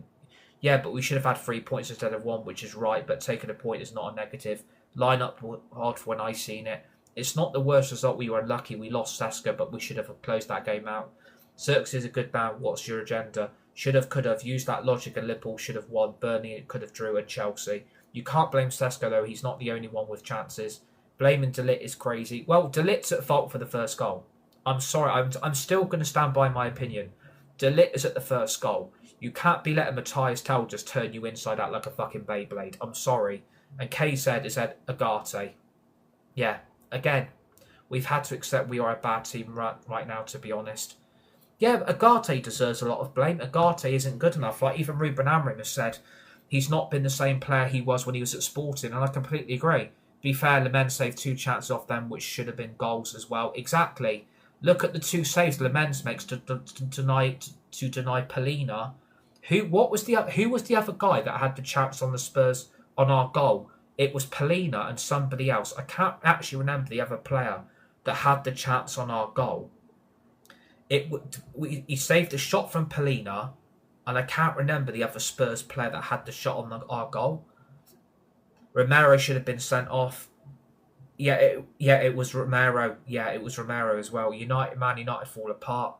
Speaker 1: Yeah, but we should have had 3 points instead of 1, which is right, but taking a point is not a negative. Line up hard for when I seen it. It's not the worst result. We were unlucky. We lost Sesko, but we should have closed that game out. Xerxes is a good man. What's your agenda? Should have, could have. Used that logic, and Liverpool should have won. Burnley could have drew, and Chelsea. You can't blame Sesko, though. He's not the only one with chances. Blaming De Ligt is crazy. Well, De Ligt's at fault for the first goal. I'm sorry. I'm still going to stand by my opinion. De Ligt is at the first goal. You can't be letting Matthias Tell just turn you inside out like a fucking Beyblade. I'm sorry. And Kay said Agate. Yeah, again, we've had to accept we are a bad team right now, to be honest. Yeah, Agate deserves a lot of blame. Agate isn't good enough. Like, even Ruben Amorim has said he's not been the same player he was when he was at Sporting, and I completely agree. To be fair, Lemens saved 2 chances off them, which should have been goals as well. Exactly. Look at the 2 saves Lemens makes to deny Polina. Who was the other guy that had the chance on the Spurs on our goal? It was Polina and somebody else. I can't actually remember the other player that had the chance on our goal. He saved a shot from Polina, and I can't remember the other Spurs player that had the shot on our goal. Romero should have been sent off. It was Romero. Yeah, it was Romero as well. Man United fall apart.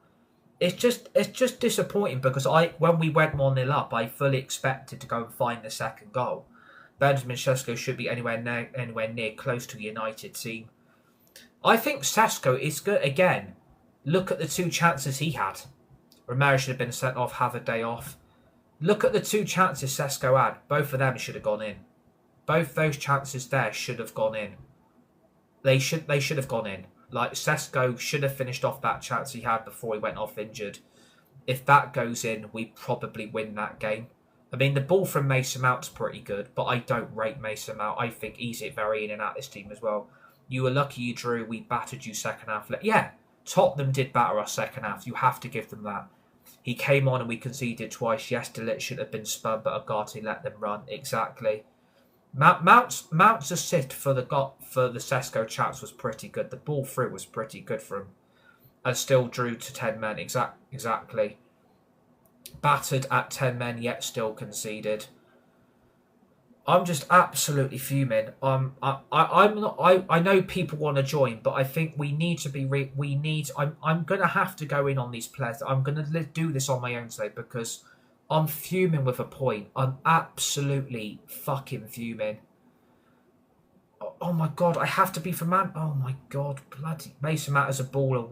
Speaker 1: It's just disappointing because when we went 1-0 up, I fully expected to go and find the second goal. Benjamin Sesko should be anywhere near close to a United team. I think Sesko is good again. Look at the two chances he had. Romero should have been sent off, have a day off. Look at the two chances Sesko had. Both of them should have gone in. Both those chances there should have gone in. They should have gone in. Like, Sesko should have finished off that chance he had before he went off injured. If that goes in, we probably win that game. I mean, the ball from Mason Mount's pretty good, but I don't rate Mason Mount. I think he's very in and out this team as well. You were lucky you drew. We battered you second half. Yeah, Tottenham did batter us second half. You have to give them that. He came on and we conceded twice. Yes, Ligt should have been spun, but Agati let them run. Exactly. Mount's assist for the Sesko chance was pretty good. The ball through was pretty good for him. And still drew to 10 men. Exactly. Battered at 10 men, yet still conceded. I'm just absolutely fuming. I know people want to join, but I think we need to be. I'm gonna have to go in on these players. I'm gonna do this on my own today because I'm fuming with a point. I'm absolutely fucking fuming. Oh my god, I have to be for man. Oh my god, bloody Mason Mount as a baller.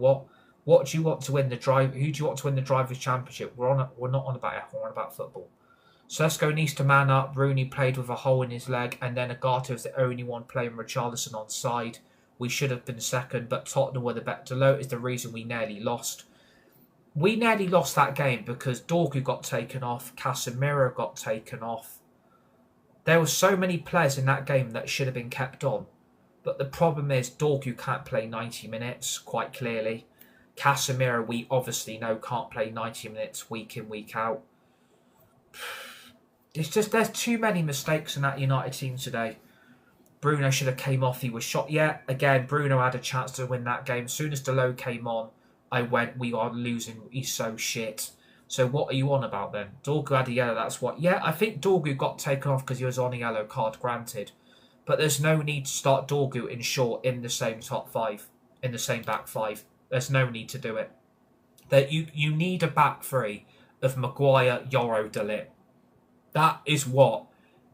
Speaker 1: What do you want to win the drive? Who do you want to win the Drivers' Championship? We're not on about F1. We're on about football. Sesko needs to man up. Rooney played with a hole in his leg, and then Agata is the only one playing Richarlison on side. We should have been second, but Tottenham were the better. Delote is the reason we nearly lost. We nearly lost that game because Dorgu got taken off, Casemiro got taken off. There were so many players in that game that should have been kept on. But the problem is Dorgu can't play 90 minutes, quite clearly. Casemiro, we obviously know, can't play 90 minutes week in, week out. It's just there's too many mistakes in that United team today. Bruno should have came off. He was shot. Yeah, again, Bruno had a chance to win that game. As soon as Delote came on, I went, we are losing. He's so shit. So what are you on about then? Dorgu had a yellow, that's what. Yeah, I think Dorgu got taken off because he was on a yellow card, granted. But there's no need to start Dorgu in short in the same top five, in the same back five. There's no need to do it. That you need a back three of Maguire, Yoro, Ligt. That is what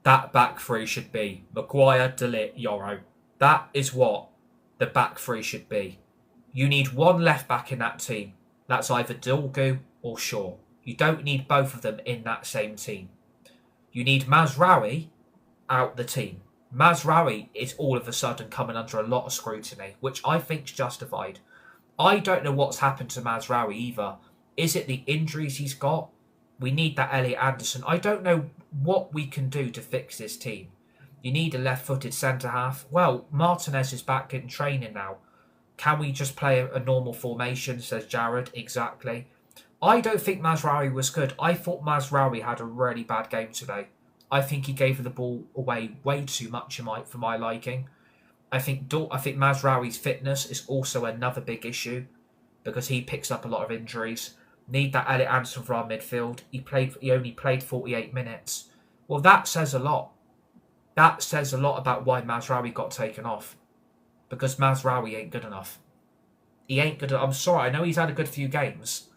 Speaker 1: that back three should be. Maguire, Ligt, Yoro. That is what the back three should be. You need one left back in that team. That's either Dorgu or Shaw. You don't need both of them in that same team. You need Mazraoui out the team. Mazraoui is all of a sudden coming under a lot of scrutiny, which I think is justified. I don't know what's happened to Mazraoui either. Is it the injuries he's got? We need that Elliot Anderson. I don't know what we can do to fix this team. You need a left-footed centre-half. Well, Martinez is back in training now. Can we just play a normal formation, says Jared. Exactly. I don't think Mazraoui was good. I thought Mazraoui had a really bad game today. I think he gave the ball away way too much for my liking. I think Mazraoui's fitness is also another big issue because he picks up a lot of injuries. Need that Elliot Anderson for our midfield. He only played 48 minutes. Well, that says a lot. That says a lot about why Mazraoui got taken off. Because Mazraoui ain't good enough. He ain't good enough. I'm sorry, I know he's had a good few games.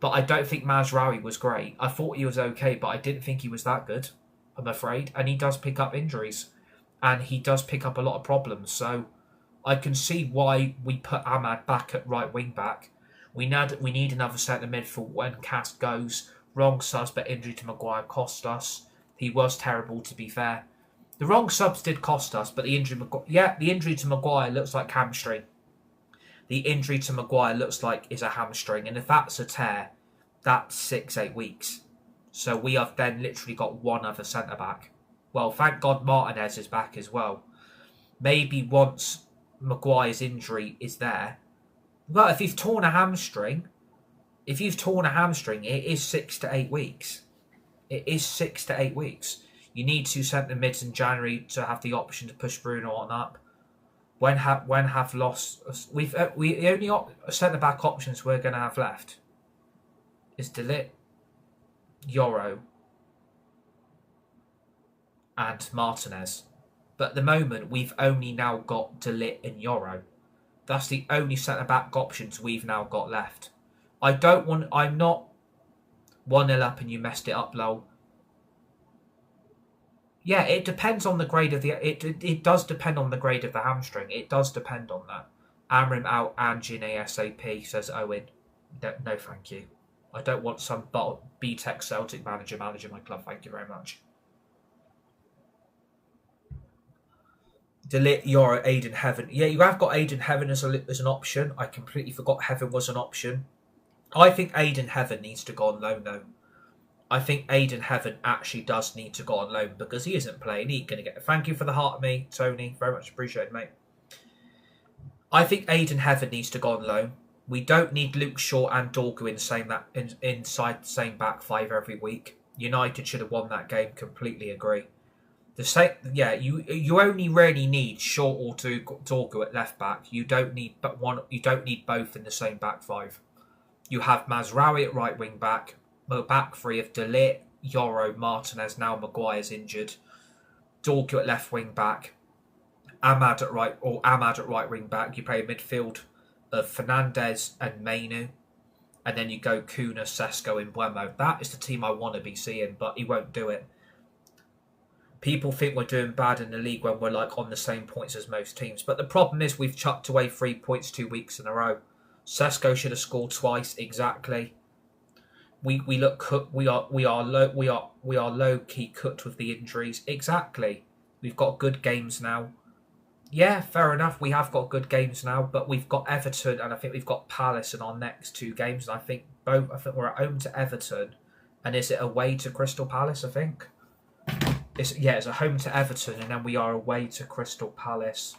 Speaker 1: But I don't think Mazraoui was great. I thought he was okay, but I didn't think he was that good, I'm afraid. And he does pick up injuries. And he does pick up a lot of problems. So I can see why we put Ahmad back at right wing back. We need another centre mid for when Cast goes. Wrong subs, but injury to Maguire cost us. He was terrible, to be fair. The wrong subs did cost us, but the injury to Maguire looks like hamstring. The injury to Maguire looks like is a hamstring, and if that's a tear, that's 6-8 weeks. So we have then literally got one other centre back. Well, thank God Martinez is back as well. Maybe once Maguire's injury is there. Well, if you've torn a hamstring, it is 6 to 8 weeks. It is 6 to 8 weeks. You need two centre mids in January to have the option to push Bruno on up. When have lost? We only centre back options we're going to have left is De Ligt, Yoro, and Martinez. But at the moment, we've only now got De Ligt and Yoro. That's the only centre back options we've now got left. I'm not 1-0 up and you messed it up, lol. Yeah, it depends on the grade of the. It does depend on the grade of the hamstring. It does depend on that. Amrim out Anjin ASAP, says Owen. No, thank you. I don't want some B-Tech Celtic manager managing my club. Thank you very much. De Ligt, Yoro, Aiden Heaven. Yeah, you have got Aiden Heaven as an option. I completely forgot Heaven was an option. I think Aiden Heaven needs to go on loan though. I think Aiden Heaven actually does need to go on loan because he isn't playing. He's going to get. Thank you for the heart of me, Tony. Very much appreciated, mate. I think Aiden Heaven needs to go on loan. We don't need Luke Shaw and Dorgu inside the same back five every week. United should have won that game. Completely agree. You only really need Shaw or Dorgu at left back. You don't need You don't need both in the same back five. You have Mazraoui at right wing back. Back three of De Ligt, Yoro, Martinez. Now Maguire's injured. Dorgu at left wing back. Ahmad at right wing back. You play a midfield of Fernandez and Mainu, and then you go Kuna, Sesko, and Buemo. That is the team I want to be seeing, but he won't do it. People think we're doing bad in the league when we're like on the same points as most teams, but the problem is we've chucked away 3 points 2 weeks in a row. Sesko should have scored twice exactly. We look cooked. We are low key cooked with the injuries exactly. We've got good games now. Yeah, fair enough. We have got good games now, but we've got Everton and I think we've got Palace in our next 2 games. And I think we're at home to Everton, and is it away to Crystal Palace? I think it's a home to Everton, and then we are away to Crystal Palace,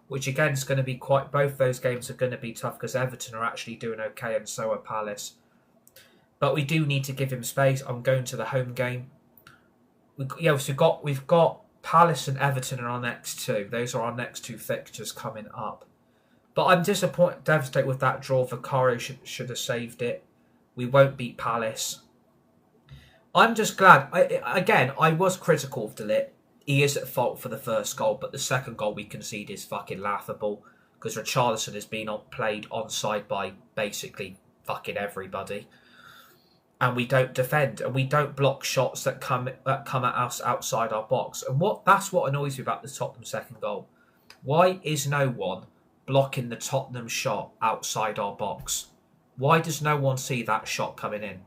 Speaker 1: which again is going to be quite. Both those games are going to be tough because Everton are actually doing okay, and so are Palace. But we do need to give him space. I'm going to the home game. We've got Palace and Everton are our next 2. Those are our next 2 fixtures coming up. But I'm devastated with that draw. Vicario should have saved it. We won't beat Palace. I'm just glad. I was critical of De Ligt. He is at fault for the first goal, but the second goal we concede is fucking laughable because Richarlison has been played onside by basically fucking everybody. And we don't defend, and we don't block shots that come at us outside our box. And that's what annoys me about the Tottenham second goal. Why is no one blocking the Tottenham shot outside our box? Why does no one see that shot coming in?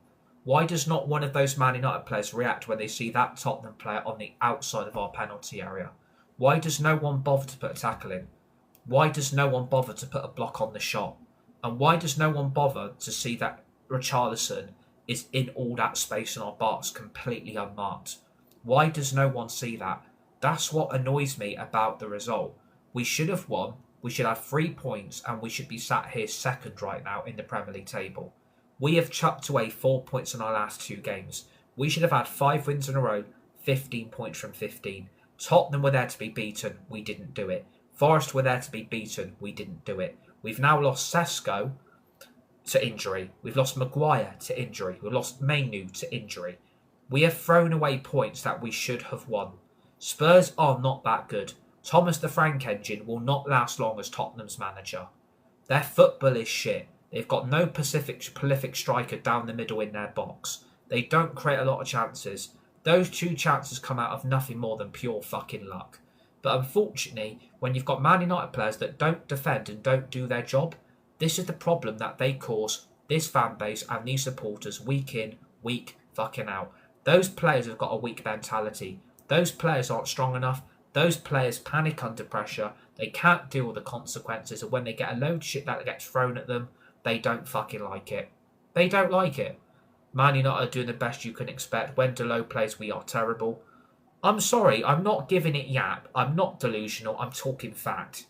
Speaker 1: Why does not one of those Man United players react when they see that Tottenham player on the outside of our penalty area? Why does no one bother to put a tackle in? Why does no one bother to put a block on the shot? And why does no one bother to see that Richarlison is in all that space in our box completely unmarked? Why does no one see that? That's what annoys me about the result. We should have won. We should have 3 points and we should be sat here second right now in the Premier League table. We have chucked away 4 points in our last 2 games. We should have had 5 wins in a row, 15 points from 15. Tottenham were there to be beaten. We didn't do it. Forest were there to be beaten. We didn't do it. We've now lost Sesko to injury. We've lost Maguire to injury. We've lost Mainu to injury. We have thrown away points that we should have won. Spurs are not that good. Thomas the Frank engine will not last long as Tottenham's manager. Their football is shit. They've got no prolific striker down the middle in their box. They don't create a lot of chances. Those 2 chances come out of nothing more than pure fucking luck. But unfortunately, when you've got Man United players that don't defend and don't do their job, this is the problem that they cause this fan base and these supporters week in, week fucking out. Those players have got a weak mentality. Those players aren't strong enough. Those players panic under pressure. They can't deal with the consequences. And when they get a load of shit that gets thrown at them, they don't fucking like it. They don't like it. Man United are doing the best you can expect. When Delo plays, we are terrible. I'm sorry, I'm not giving it yap. I'm not delusional. I'm talking fact.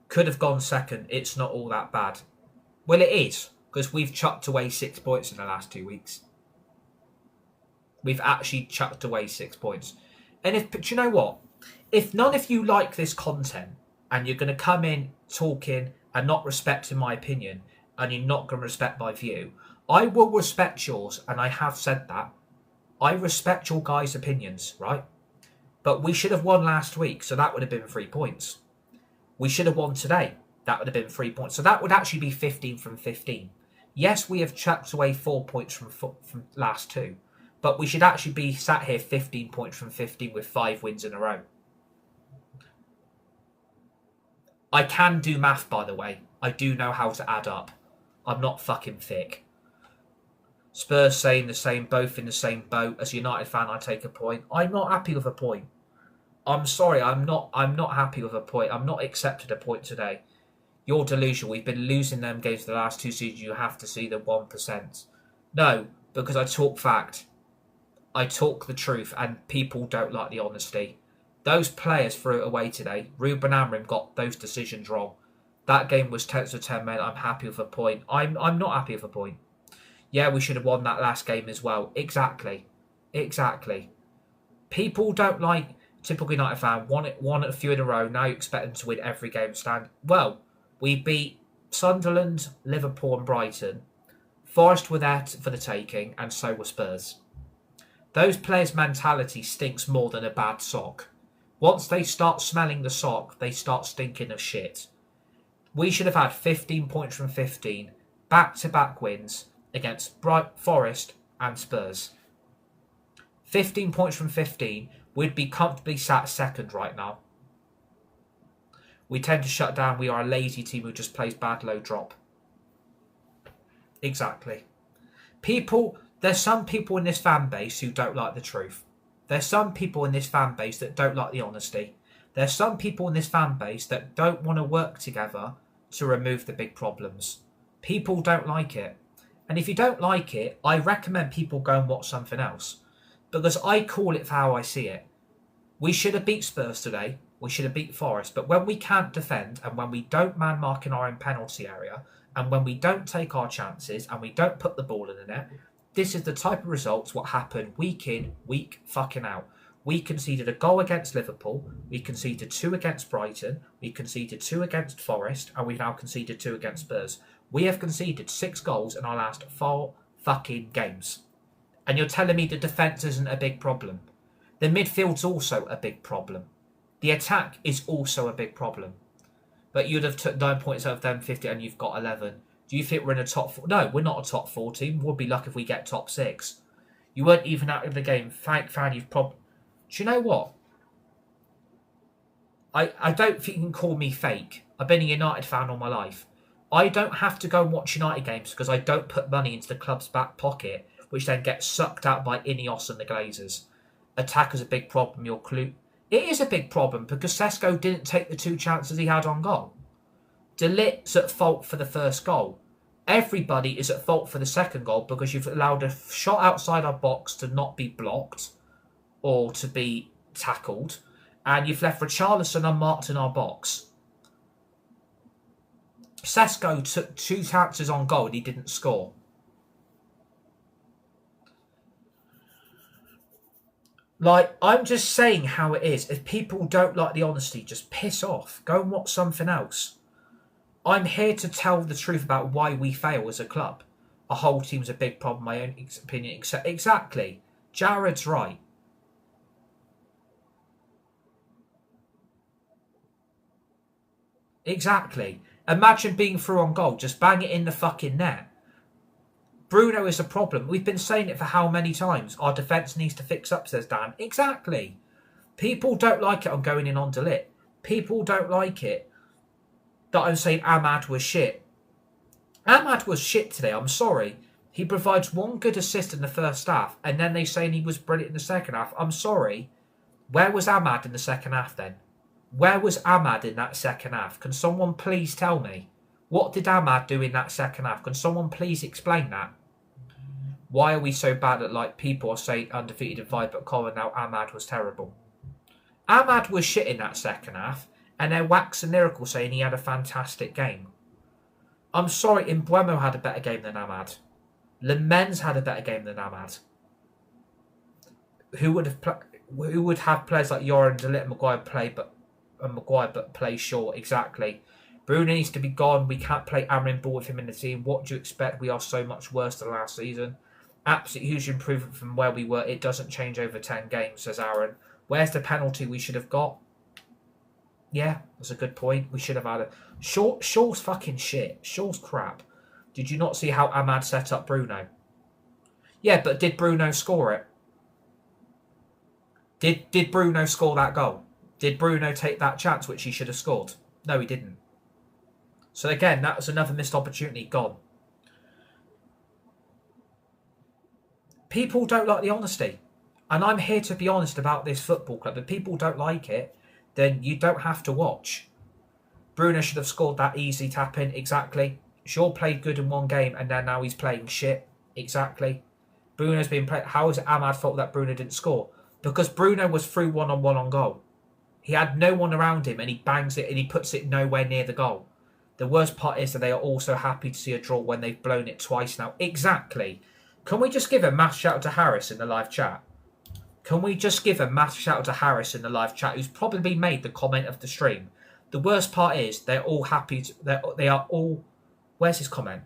Speaker 1: Could have gone second. It's not all that bad. Well, it is, because we've chucked away 6 points in the last 2 weeks. We've actually chucked away 6 points. And do you know what? If none of you like this content and you're going to come in talking and not respecting my opinion and you're not going to respect my view, I will respect yours, and I have said that. I respect your guys' opinions, right? But we should have won last week, so that would have been 3 points. We should have won today. That would have been 3 points. So that would actually be 15 from 15. Yes, we have chucked away 4 points from last two, but we should actually be sat here 15 points from 15 with 5 wins in a row. I can do math, by the way. I do know how to add up. I'm not fucking thick. Spurs saying the same, both in the same boat. As a United fan, I take a point. I'm not happy with a point. I'm sorry, I'm not happy with a point. I'm not accepted a point today. You're delusional. We've been losing them games the last 2 seasons. You have to see the 1%. No, because I talk fact. I talk the truth, and people don't like the honesty. Those players threw it away today. Ruben Amorim got those decisions wrong. That game was 10 to 10 men. I'm happy with a point. I'm not happy with a point. Yeah, we should have won that last game as well. Exactly. People don't like typical United fan. Won a few in a row. Now you expect them to win every game. Well, we beat Sunderland, Liverpool and Brighton. Forest were there for the taking, and so were Spurs. Those players' mentality stinks more than a bad sock. Once they start smelling the sock, they start stinking of shit. We should have had 15 points from 15, back-to-back wins against Forest and Spurs. 15 points from 15, we'd be comfortably sat second right now. We tend to shut down. We are a lazy team who just plays bad low drop. Exactly. There's some people in this fan base who don't like the truth. There's some people in this fan base that don't like the honesty. There's some people in this fan base that don't want to work together to remove the big problems. People don't like it. And if you don't like it, I recommend people go and watch something else. Because I call it for how I see it. We should have beat Spurs today. We should have beat Forest. But when we can't defend, and when we don't man mark in our own penalty area, and when we don't take our chances, and we don't put the ball in the net, this is the type of results what happen week in, week fucking out. We conceded a goal against Liverpool. We conceded 2 against Brighton. We conceded 2 against Forest. And we've now conceded 2 against Spurs. We have conceded 6 goals in our last 4 fucking games. And you're telling me the defence isn't a big problem. The midfield's also a big problem. The attack is also a big problem. But you'd have took 9 points out of them 50 and you've got 11. Do you think we're in a top 4? No, we're not a top 4 team. We'll be lucky if we get top 6. You weren't even out of the game. Thank fan you've probably... Do you know what? I don't think you can call me fake. I've been a United fan all my life. I don't have to go and watch United games because I don't put money into the club's back pocket, which then gets sucked out by Ineos and the Glazers. Attack is a big problem, your clue. It is a big problem because Sesko didn't take the 2 chances he had on goal. Ligt's at fault for the first goal. Everybody is at fault for the second goal because you've allowed a shot outside our box to not be blocked or to be tackled, and you've left Richarlison unmarked in our box. Sesko took 2 chances on goal and he didn't score. I'm just saying how it is. If people don't like the honesty, just piss off. Go and watch something else. I'm here to tell the truth about why we fail as a club. A whole team's a big problem, my own opinion. Exactly. Jared's right. Exactly. Imagine being through on goal. Just bang it in the fucking net. Bruno is a problem. We've been saying it for how many times? Our defence needs to fix up, says Dan. Exactly. People don't like it. I'm going in on Ligt. People don't like it that I'm saying Ahmad was shit. Ahmad was shit today. I'm sorry. He provides 1 good assist in the first half, and then they saying he was brilliant in the second half. I'm sorry. Where was Ahmad in the second half then? Where was Ahmad in that second half? Can someone please tell me? What did Ahmad do in that second half? Can someone please explain that? Why are we so bad at people are saying undefeated in 5 but Colin now Ahmad was terrible? Ahmad was shit in that second half, and then wax and lyrical saying he had a fantastic game. I'm sorry, Mbeumo had a better game than Ahmad. Lemens had a better game than Ahmad. Who would have who would have players like Yoran to let Maguire play, but play short? Exactly. Bruno needs to be gone. We can't play Aaron Ball with him in the team. What do you expect? We are so much worse than last season. Absolutely huge improvement from where we were. It doesn't change over 10 games, says Aaron. Where's the penalty we should have got? Yeah, that's a good point. We should have had a... Shaw's fucking shit. Shaw's crap. Did you not see how Ahmad set up Bruno? Yeah, but did Bruno score it? Did Bruno score that goal? Did Bruno take that chance which he should have scored? No, he didn't. So again, that was another missed opportunity gone. People don't like the honesty. And I'm here to be honest about this football club. If people don't like it, then you don't have to watch. Bruno should have scored that easy tap in. Exactly. Shaw played good in one game and then now he's playing shit. Exactly. Bruno's been playing... How is it Ahmad thought that Bruno didn't score? Because Bruno was through one-on-one on goal. He had no one around him and he bangs it and he puts it nowhere near the goal. The worst part is that they are also happy to see a draw when they've blown it twice now. Exactly. Can we just give a mass shout out to Harris in the live chat? Can we just give a mass shout out to Harris in the live chat, who's probably made the comment of the stream? The worst part is they're all happy. They are all... Where's his comment?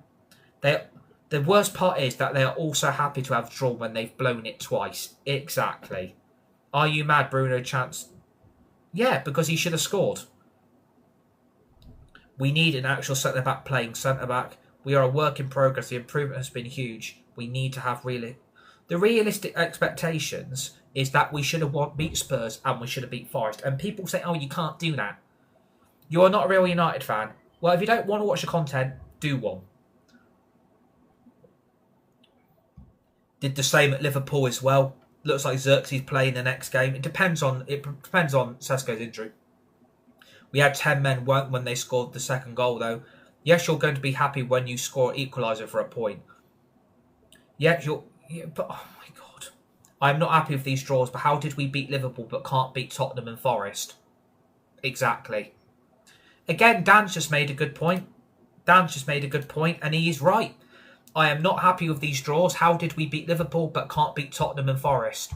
Speaker 1: The worst part is that they are also happy to have drawn when they've blown it twice. Exactly. Are you mad, Bruno Chance? Yeah, because he should have scored. We need an actual centre-back playing centre-back. We are a work in progress. The improvement has been huge. We need to have the realistic expectations is that we should have beat Spurs and we should have beat Forest. And people say, oh, you can't do that. You are not a real United fan. Well, if you don't want to watch the content, do one. Did the same at Liverpool as well. Looks like Xerxes playing the next game. It depends on Sesko's injury. We had 10 men when they scored the second goal, though. Yes, you're going to be happy when you score equaliser for a point. But oh my God. I'm not happy with these draws, but how did we beat Liverpool but can't beat Tottenham and Forest? Exactly. Again, Dan's just made a good point. And he is right. I am not happy with these draws. How did we beat Liverpool but can't beat Tottenham and Forest?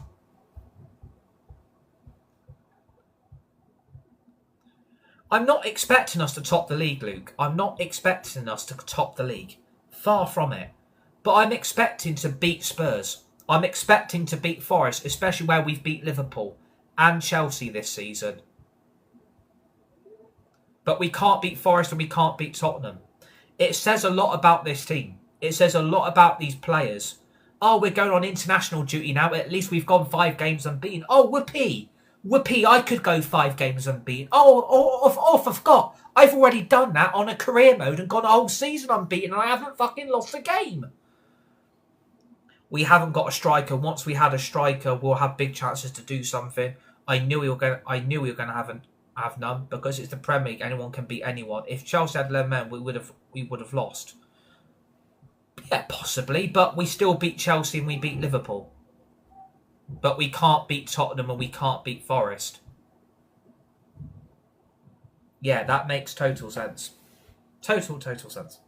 Speaker 1: I'm not expecting us to top the league, Luke. I'm not expecting us to top the league. Far from it. But I'm expecting to beat Spurs. I'm expecting to beat Forest, especially where we've beat Liverpool and Chelsea this season. But we can't beat Forest and we can't beat Tottenham. It says a lot about this team. It says a lot about these players. Oh, we're going on international duty now. At least we've gone 5 games unbeaten. Oh, whoopee. Whoopee, I could go 5 games unbeaten. I forgot. I've already done that on a career mode and gone a whole season unbeaten and I haven't fucking lost a game. We haven't got a striker. Once we had a striker, we'll have big chances to do something. I knew we were going to have none because it's the Premier League. Anyone can beat anyone. If Chelsea had 11 men, we would have lost. Yeah, possibly, but we still beat Chelsea and we beat Liverpool. But we can't beat Tottenham and we can't beat Forest. Yeah, that makes total sense. Total sense.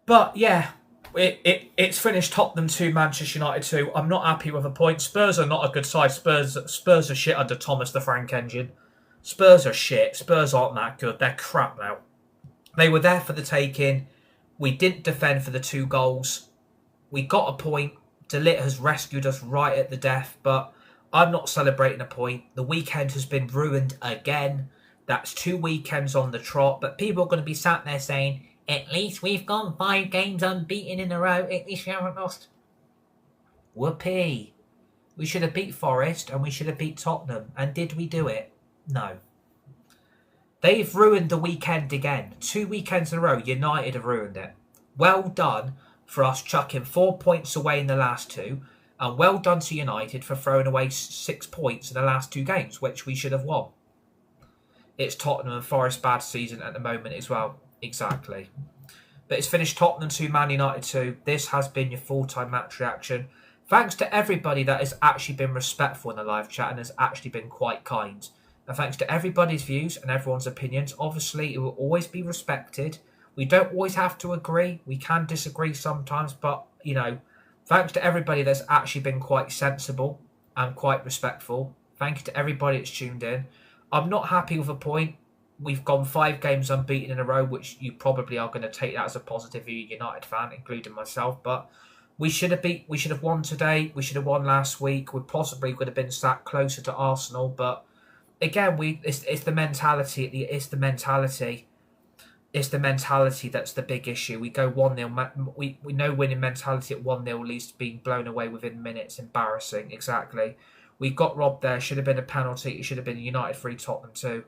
Speaker 1: But yeah, it's finished Tottenham 2, Manchester United 2. I'm not happy with a point. Spurs are not a good side. Spurs are shit under Thomas the Frank Engine. Spurs are shit. Spurs aren't that good. They're crap now. They were there for the taking. We didn't defend for the 2 goals. We got a point. Ligt has rescued us right at the death, but I'm not celebrating a point. The weekend has been ruined again. That's 2 weekends on the trot, but people are going to be sat there saying, at least we've gone 5 games unbeaten in a row. At least we haven't lost. Whoopee. We should have beat Forest and we should have beat Tottenham. And did we do it? No. They've ruined the weekend again. 2 weekends in a row, United have ruined it. Well done for us chucking 4 points away in the last 2. And well done to United for throwing away 6 points in the last 2 games, which we should have won. It's Tottenham and Forest bad season at the moment as well. Exactly. But it's finished Tottenham 2, Man United 2. This has been your full-time match reaction. Thanks to everybody that has actually been respectful in the live chat and has actually been quite kind. And thanks to everybody's views and everyone's opinions. Obviously, it will always be respected. We don't always have to agree. We can disagree sometimes, but, you know, Thanks to everybody that's actually been quite sensible and quite respectful. Thank you to everybody that's tuned in. I'm not happy with a point. We've gone 5 games unbeaten in a row, which you probably are going to take that as a positive, you United fan, including myself. But we should have won today. We should have won last week. We possibly could have been sat closer to Arsenal. But again, it's the mentality. It's the mentality. It's the mentality that's the big issue. We go 1-0. We know winning mentality at 1-0 leads to being blown away within minutes. Embarrassing, exactly. We got robbed there. Should have been a penalty. It should have been a United 3, Tottenham 2.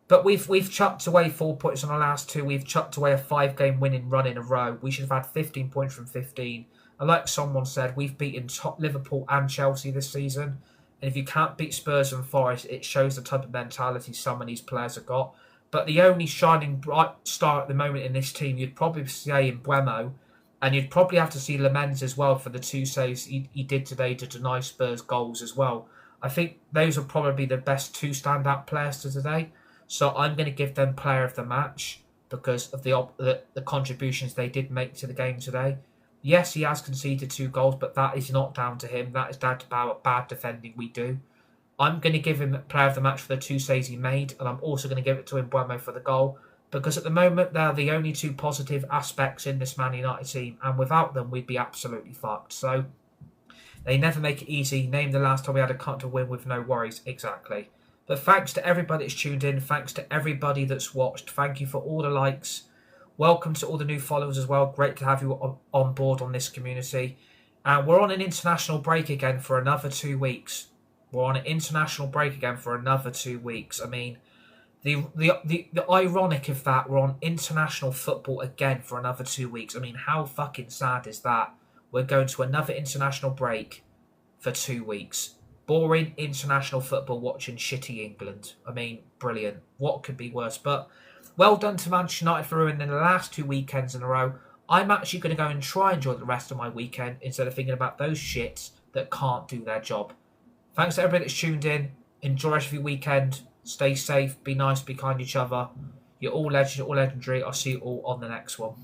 Speaker 1: But we've chucked away 4 points on the last 2. We've chucked away a 5-game winning run in a row. We should have had 15 points from 15. And like someone said, we've beaten Liverpool and Chelsea this season. And if you can't beat Spurs and Forest, it shows the type of mentality some of these players have got. But the only shining bright star at the moment in this team, you'd probably say in Buemo, and you'd probably have to see Lamens as well for the 2 saves he did today to deny Spurs goals as well. I think those are probably the best 2 standout players to today. So I'm going to give them player of the match because of the contributions they did make to the game today. Yes, he has conceded 2 goals, but that is not down to him. That is down to bad defending we do. I'm going to give him player of the match for the 2 saves he made, and I'm also going to give it to Mbeumo for the goal, because at the moment they're the only 2 positive aspects in this Man United team, and without them we'd be absolutely fucked. So they never make it easy. Name the last time we had a cut to win with no worries. Exactly. But thanks to everybody that's tuned in. Thanks to everybody that's watched. Thank you for all the likes. Welcome to all the new followers as well. Great to have you on board on this community. And we're on an international break again for another 2 weeks. We're on an international break again for another 2 weeks. I mean, the ironic of that, we're on international football again for another 2 weeks. I mean, how fucking sad is that? We're going to another international break for 2 weeks. Boring international football watching shitty England. I mean, brilliant. What could be worse? But well done to Manchester United for ruining the last 2 weekends in a row. I'm actually going to go and try and enjoy the rest of my weekend instead of thinking about those shits that can't do their job. Thanks to everybody that's tuned in. Enjoy the rest of your weekend. Stay safe. Be nice. Be kind to each other. You're all legends. You're all legendary. I'll see you all on the next one.